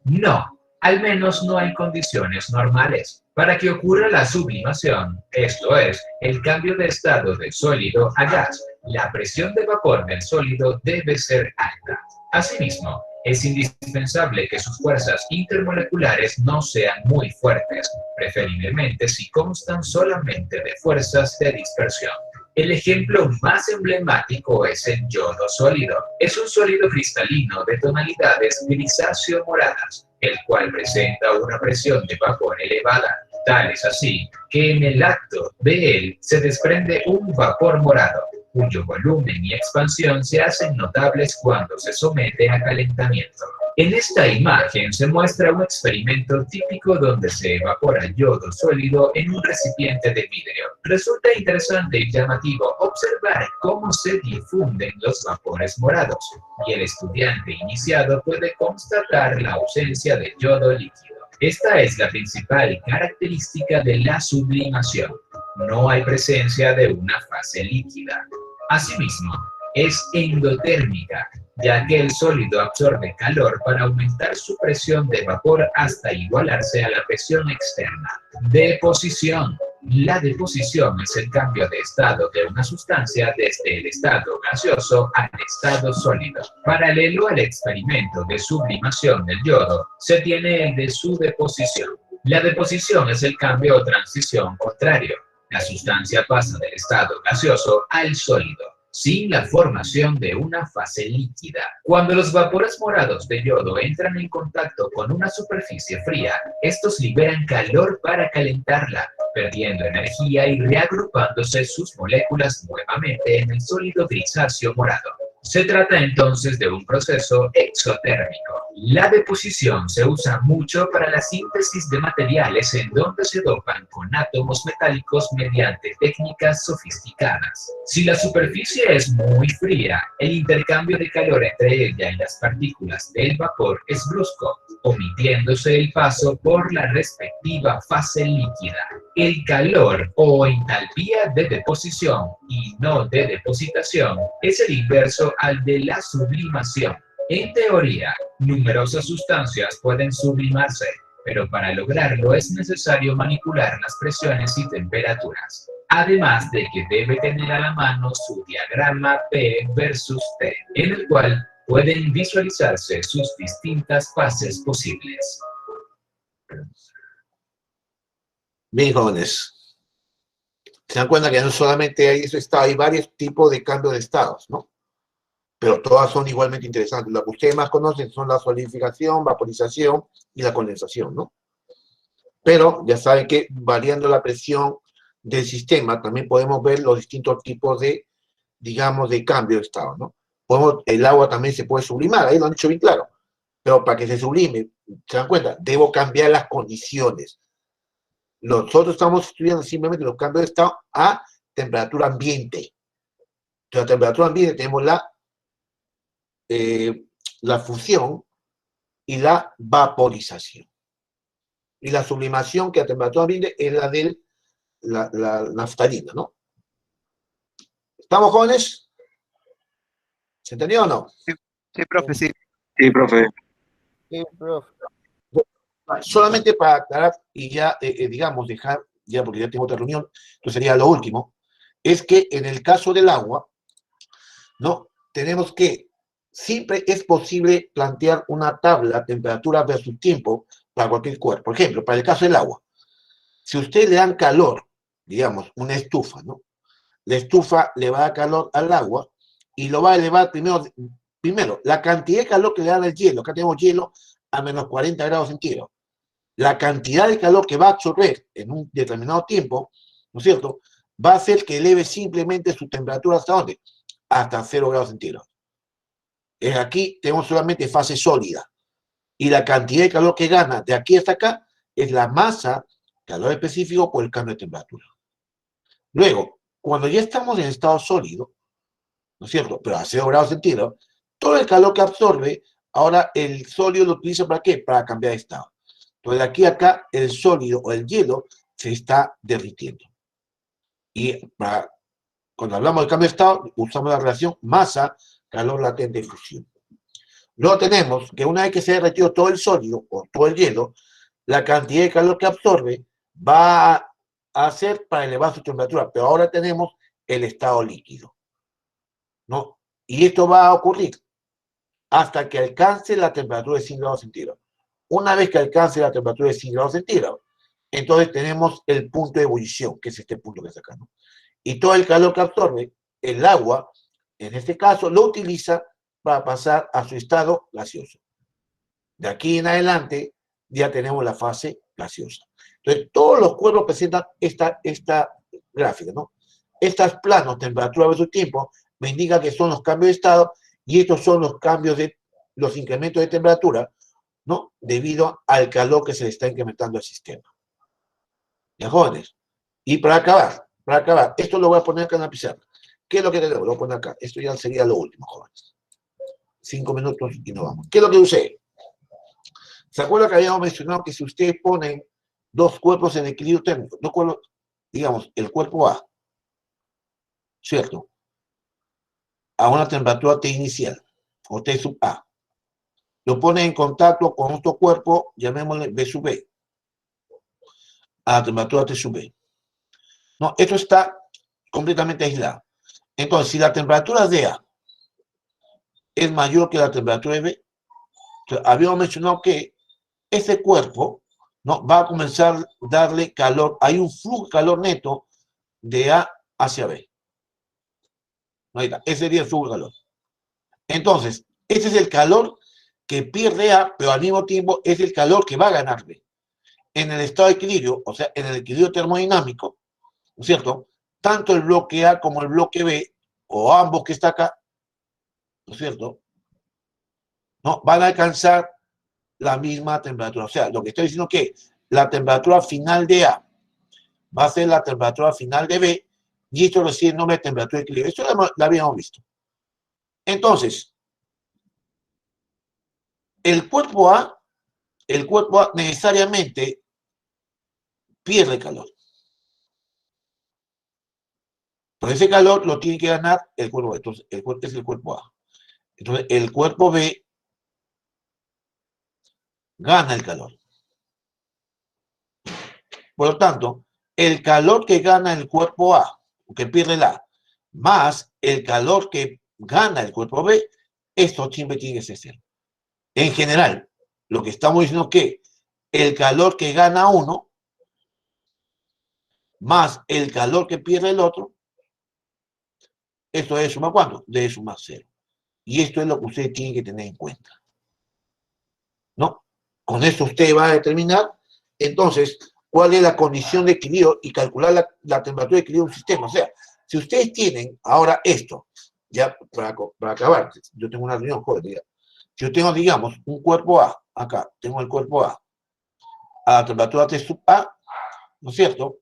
No, al menos no en condiciones normales. Para que ocurra la sublimación, esto es, el cambio de estado del sólido a gas, la presión de vapor del sólido debe ser alta. Asimismo, es indispensable que sus fuerzas intermoleculares no sean muy fuertes, preferiblemente si constan solamente de fuerzas de dispersión. El ejemplo más emblemático es el yodo sólido. Es un sólido cristalino de tonalidades grisáceo-moradas, el cual presenta una presión de vapor elevada. Tal es así que en el acto de él se desprende un vapor morado, cuyo volumen y expansión se hacen notables cuando se somete a calentamiento. En esta imagen se muestra un experimento típico donde se evapora yodo sólido en un recipiente de vidrio. Resulta interesante y llamativo observar cómo se difunden los vapores morados, y el estudiante iniciado puede constatar la ausencia de yodo líquido. Esta es la principal característica de la sublimación. No hay presencia de una fase líquida. Asimismo, es endotérmica, ya que el sólido absorbe calor para aumentar su presión de vapor hasta igualarse a la presión externa. Deposición. La deposición es el cambio de estado de una sustancia desde el estado gaseoso al estado sólido. Paralelo al experimento de sublimación del yodo, se tiene el de su deposición. La deposición es el cambio o transición contrario. La sustancia pasa del estado gaseoso al sólido, sin la formación de una fase líquida. Cuando los vapores morados de yodo entran en contacto con una superficie fría, estos liberan calor para calentarla, perdiendo energía y reagrupándose sus moléculas nuevamente en el sólido grisáceo morado. Se trata entonces de un proceso exotérmico. La deposición se usa mucho para la síntesis de materiales en donde se dopan con átomos metálicos mediante técnicas sofisticadas. Si la superficie es muy fría, el intercambio de calor entre ella y las partículas del vapor es brusco, omitiéndose el paso por la respectiva fase líquida. El calor o entalpía de deposición y no de depositación es el inverso al de la sublimación. En teoría, numerosas sustancias pueden sublimarse, pero para lograrlo es necesario manipular las presiones y temperaturas. Además de que debe tener a la mano su diagrama P versus T, en el cual pueden visualizarse sus distintas fases posibles. Bien, jóvenes. Se dan cuenta que no solamente hay ese estado, hay varios tipos de cambio de estados, ¿no? Pero todas son igualmente interesantes. Lo que ustedes más conocen son la solidificación, vaporización y la condensación, ¿no? Pero ya saben que variando la presión del sistema también podemos ver los distintos tipos de, digamos, de cambio de estado, ¿no? El agua también se puede sublimar, ahí lo han dicho bien claro. Pero para que se sublime, ¿se dan cuenta? Debo cambiar las condiciones. Nosotros estamos estudiando simplemente los cambios de estado a temperatura ambiente. Entonces, a temperatura ambiente tenemos la fusión y la vaporización. Y la sublimación, que a temperatura ambiente es la de la naftalina, ¿no? ¿Estamos, jóvenes? ¿Se entendió o no? Sí, profe, sí. Sí, profe. Sí, profe. Solamente para aclarar y ya, digamos, dejar, ya porque ya tengo otra reunión, esto sería lo último, es que en el caso del agua, ¿no? Tenemos que, siempre es posible plantear una tabla temperatura versus tiempo para cualquier cuerpo. Por ejemplo, para el caso del agua, si usted le dan calor, digamos, una estufa, ¿no? La estufa le va a dar calor al agua y lo va a elevar primero la cantidad de calor que le da el hielo. Acá tenemos hielo a menos 40 grados centígrados. La cantidad de calor que va a absorber en un determinado tiempo, ¿no es cierto?, va a hacer que eleve simplemente su temperatura ¿hasta dónde? Hasta 0 grados centígrados. Aquí tenemos solamente fase sólida. Y la cantidad de calor que gana de aquí hasta acá es la masa, calor específico por el cambio de temperatura. Luego, cuando ya estamos en estado sólido, ¿no es cierto?, pero a 0 grados centígrados, todo el calor que absorbe, ahora el sólido lo utiliza ¿para qué? Para cambiar de estado. Entonces, de aquí a acá, el sólido o el hielo se está derritiendo. Y cuando hablamos de cambio de estado, usamos la relación masa, calor latente y fusión. Luego tenemos que una vez que se ha derretido todo el sólido o todo el hielo, la cantidad de calor que absorbe va a ser para elevar su temperatura, pero ahora tenemos el estado líquido, ¿no? Y esto va a ocurrir hasta que alcance la temperatura de 100 grados centígrados. Una vez que alcance la temperatura de 100 grados centígrados, entonces tenemos el punto de ebullición, que es este punto que está acá, ¿no? Y todo el calor que absorbe el agua, en este caso, lo utiliza para pasar a su estado gaseoso. De aquí en adelante ya tenemos la fase gaseosa. Entonces, todos los cuerpos presentan esta gráfica, ¿no? Estos planos, temperatura versus tiempo, me indican que son los cambios de estado y estos son los cambios de los incrementos de temperatura, ¿no? Debido al calor que se le está incrementando al sistema. ¿Ya, jóvenes? Y para acabar, esto lo voy a poner acá en la pizarra. ¿Qué es lo que tenemos? Lo voy a poner acá. Esto ya sería lo último, jóvenes. 5 minutos y nos vamos. ¿Qué es lo que usé? ¿Se acuerdan que habíamos mencionado que si ustedes ponen dos cuerpos en equilibrio térmico, dos cuerpos, digamos, el cuerpo A, ¿cierto? A una temperatura T inicial, o T sub A, lo ponen en contacto con otro cuerpo, llamémosle B sub B, a la temperatura T sub B. No, esto está completamente aislado. Entonces, si la temperatura de A es mayor que la temperatura de B, habíamos mencionado que ese cuerpo, ¿no?, va a comenzar a darle calor, hay un flujo de calor neto de A hacia B. Ahí está, ese sería el flujo de calor. Entonces, ese es el calor que pierde A, pero al mismo tiempo es el calor que va a ganar B. En el estado de equilibrio, o sea, en el equilibrio termodinámico, ¿no es cierto?, tanto el bloque A como el bloque B, o ambos que está acá, ¿no es cierto?, ¿no?, van a alcanzar la misma temperatura. O sea, lo que estoy diciendo es que la temperatura final de A va a ser la temperatura final de B, y esto recibe el nombre de temperatura de equilibrio. Esto lo habíamos visto. Entonces, el cuerpo A necesariamente pierde calor. Pero ese calor lo tiene que ganar el cuerpo B. Entonces, el cuerpo es el cuerpo A. Entonces, el cuerpo B gana el calor. Por lo tanto, el calor que gana el cuerpo A, que pierde el A, más el calor que gana el cuerpo B, esto siempre tiene que ser cero. En general, lo que estamos diciendo es que el calor que gana uno, más el calor que pierde el otro, esto debe sumar ¿cuánto? Debe sumar cero. Y esto es lo que ustedes tienen que tener en cuenta, ¿no? Con esto usted va a determinar, entonces, cuál es la condición de equilibrio y calcular la temperatura de equilibrio de un sistema. O sea, si ustedes tienen ahora esto, ya para acabar, yo tengo una reunión, joder, yo tengo, digamos, un cuerpo A, acá, tengo el cuerpo A la temperatura T sub A, ¿no es cierto?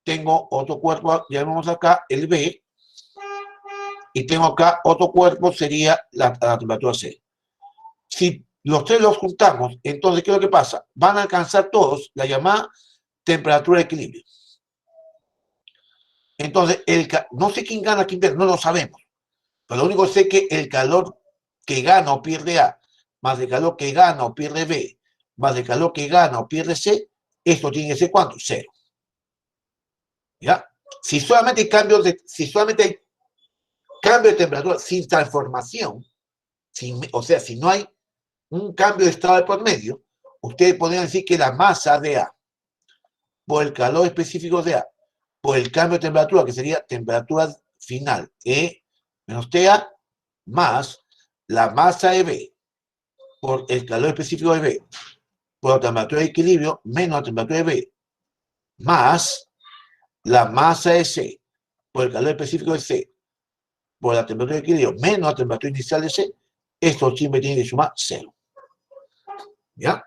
Tengo otro cuerpo A, ya vemos acá, el B, y tengo acá otro cuerpo, sería la temperatura C. Si los tres los juntamos, entonces, ¿qué es lo que pasa? Van a alcanzar todos la llamada temperatura de equilibrio. Entonces, no sé quién gana, quién pierde, no lo sabemos. Pero lo único que sé es que el calor que gana o pierde A, más el calor que gana o pierde B, más el calor que gana o pierde C, esto tiene que ser ¿cuánto? Cero. ¿Ya? Si solamente hay cambio de temperatura sin transformación, o sea, si no hay un cambio de estado de por medio, ustedes podrían decir que la masa de A, por el calor específico de A, por el cambio de temperatura, que sería temperatura final, E menos TA, más la masa de B, por el calor específico de B, por la temperatura de equilibrio, menos la temperatura de B, más la masa de C, por el calor específico de C, por la temperatura de equilibrio, menos la temperatura inicial de C, esto siempre tiene que sumar cero. ¿Ya?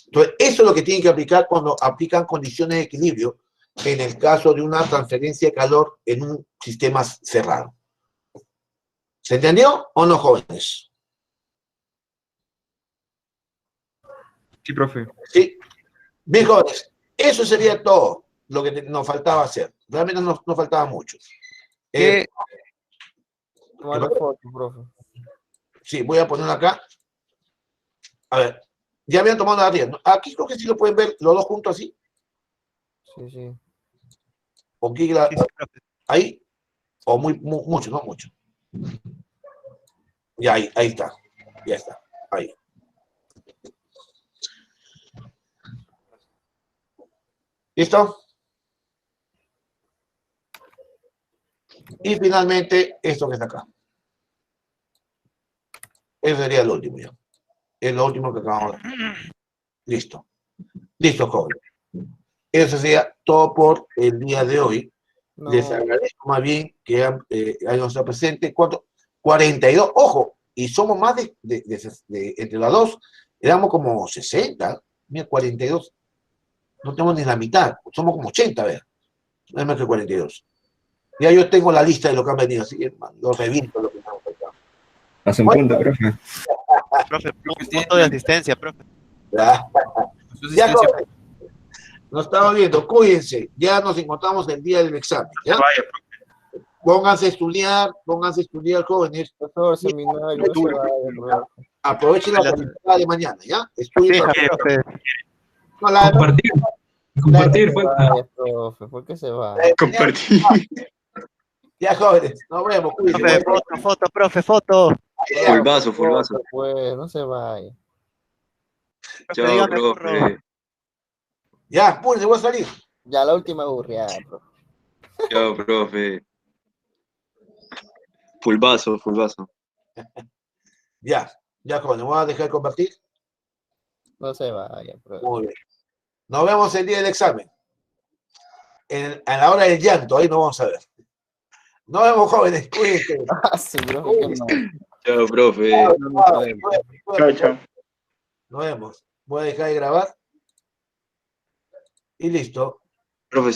Entonces, eso es lo que tienen que aplicar cuando aplican condiciones de equilibrio en el caso de una transferencia de calor en un sistema cerrado. ¿Se entendió o no, jóvenes? Sí, profe. Sí. Bien, jóvenes, eso sería todo lo que nos faltaba hacer. realmente no faltaba mucho. Toma la foto, profe. Sí, voy a ponerlo acá. A ver, ya habían tomado la 10, ¿no? Aquí creo que sí lo pueden ver los dos juntos así. Sí, sí. O aquí ahí, o mucho, no mucho. Ya ahí está. Ya está. Ahí. ¿Listo? Y finalmente, esto que está acá. Ese sería el último ya. Es lo último que acabamos de hacer. Listo. Listo, joven. Eso sería todo por el día de hoy. No. Les agradezco más bien que hayan estado presentes. ¿Cuánto? 42. Ojo, y somos más de entre las dos, éramos como 60. Mira, 42. No tenemos ni la mitad. Somos como 80, a ver. No es más que 42. Ya yo tengo la lista de lo que han venido, así que los reviento lo que estamos acá. Hace un punto, profe. Profe, punto de asistencia, profe. Ya, joven. Nos estamos viendo, cuídense. Ya nos encontramos el día del examen. ¿Ya? Pónganse a estudiar, jóvenes. Profesor, seminario, no se vaya, profe. Aprovechen la oportunidad de mañana, ¿ya? Estudien. No, Compartir, pues. Vaya, profe, ¿por qué se va? Compartir. Ya, jóvenes, nos vemos. Cuídense. Foto, profe, foto. Fulvazo. Pues, no se vaya. Chao, profe. Ya, pues, voy a salir. Ya la última burriada, profe. Chao, profe. Fulvazo. Ya, jóvenes, voy a dejar de compartir. No se vaya, profe. Muy bien. Nos vemos el día del examen. A la hora del llanto, ahí nos vamos a ver. Nos vemos, jóvenes. Cuídense. Sí, profe, qué mal. Chao, profe. Chao. Nos vemos. Voy a dejar de grabar. Y listo. Profesor.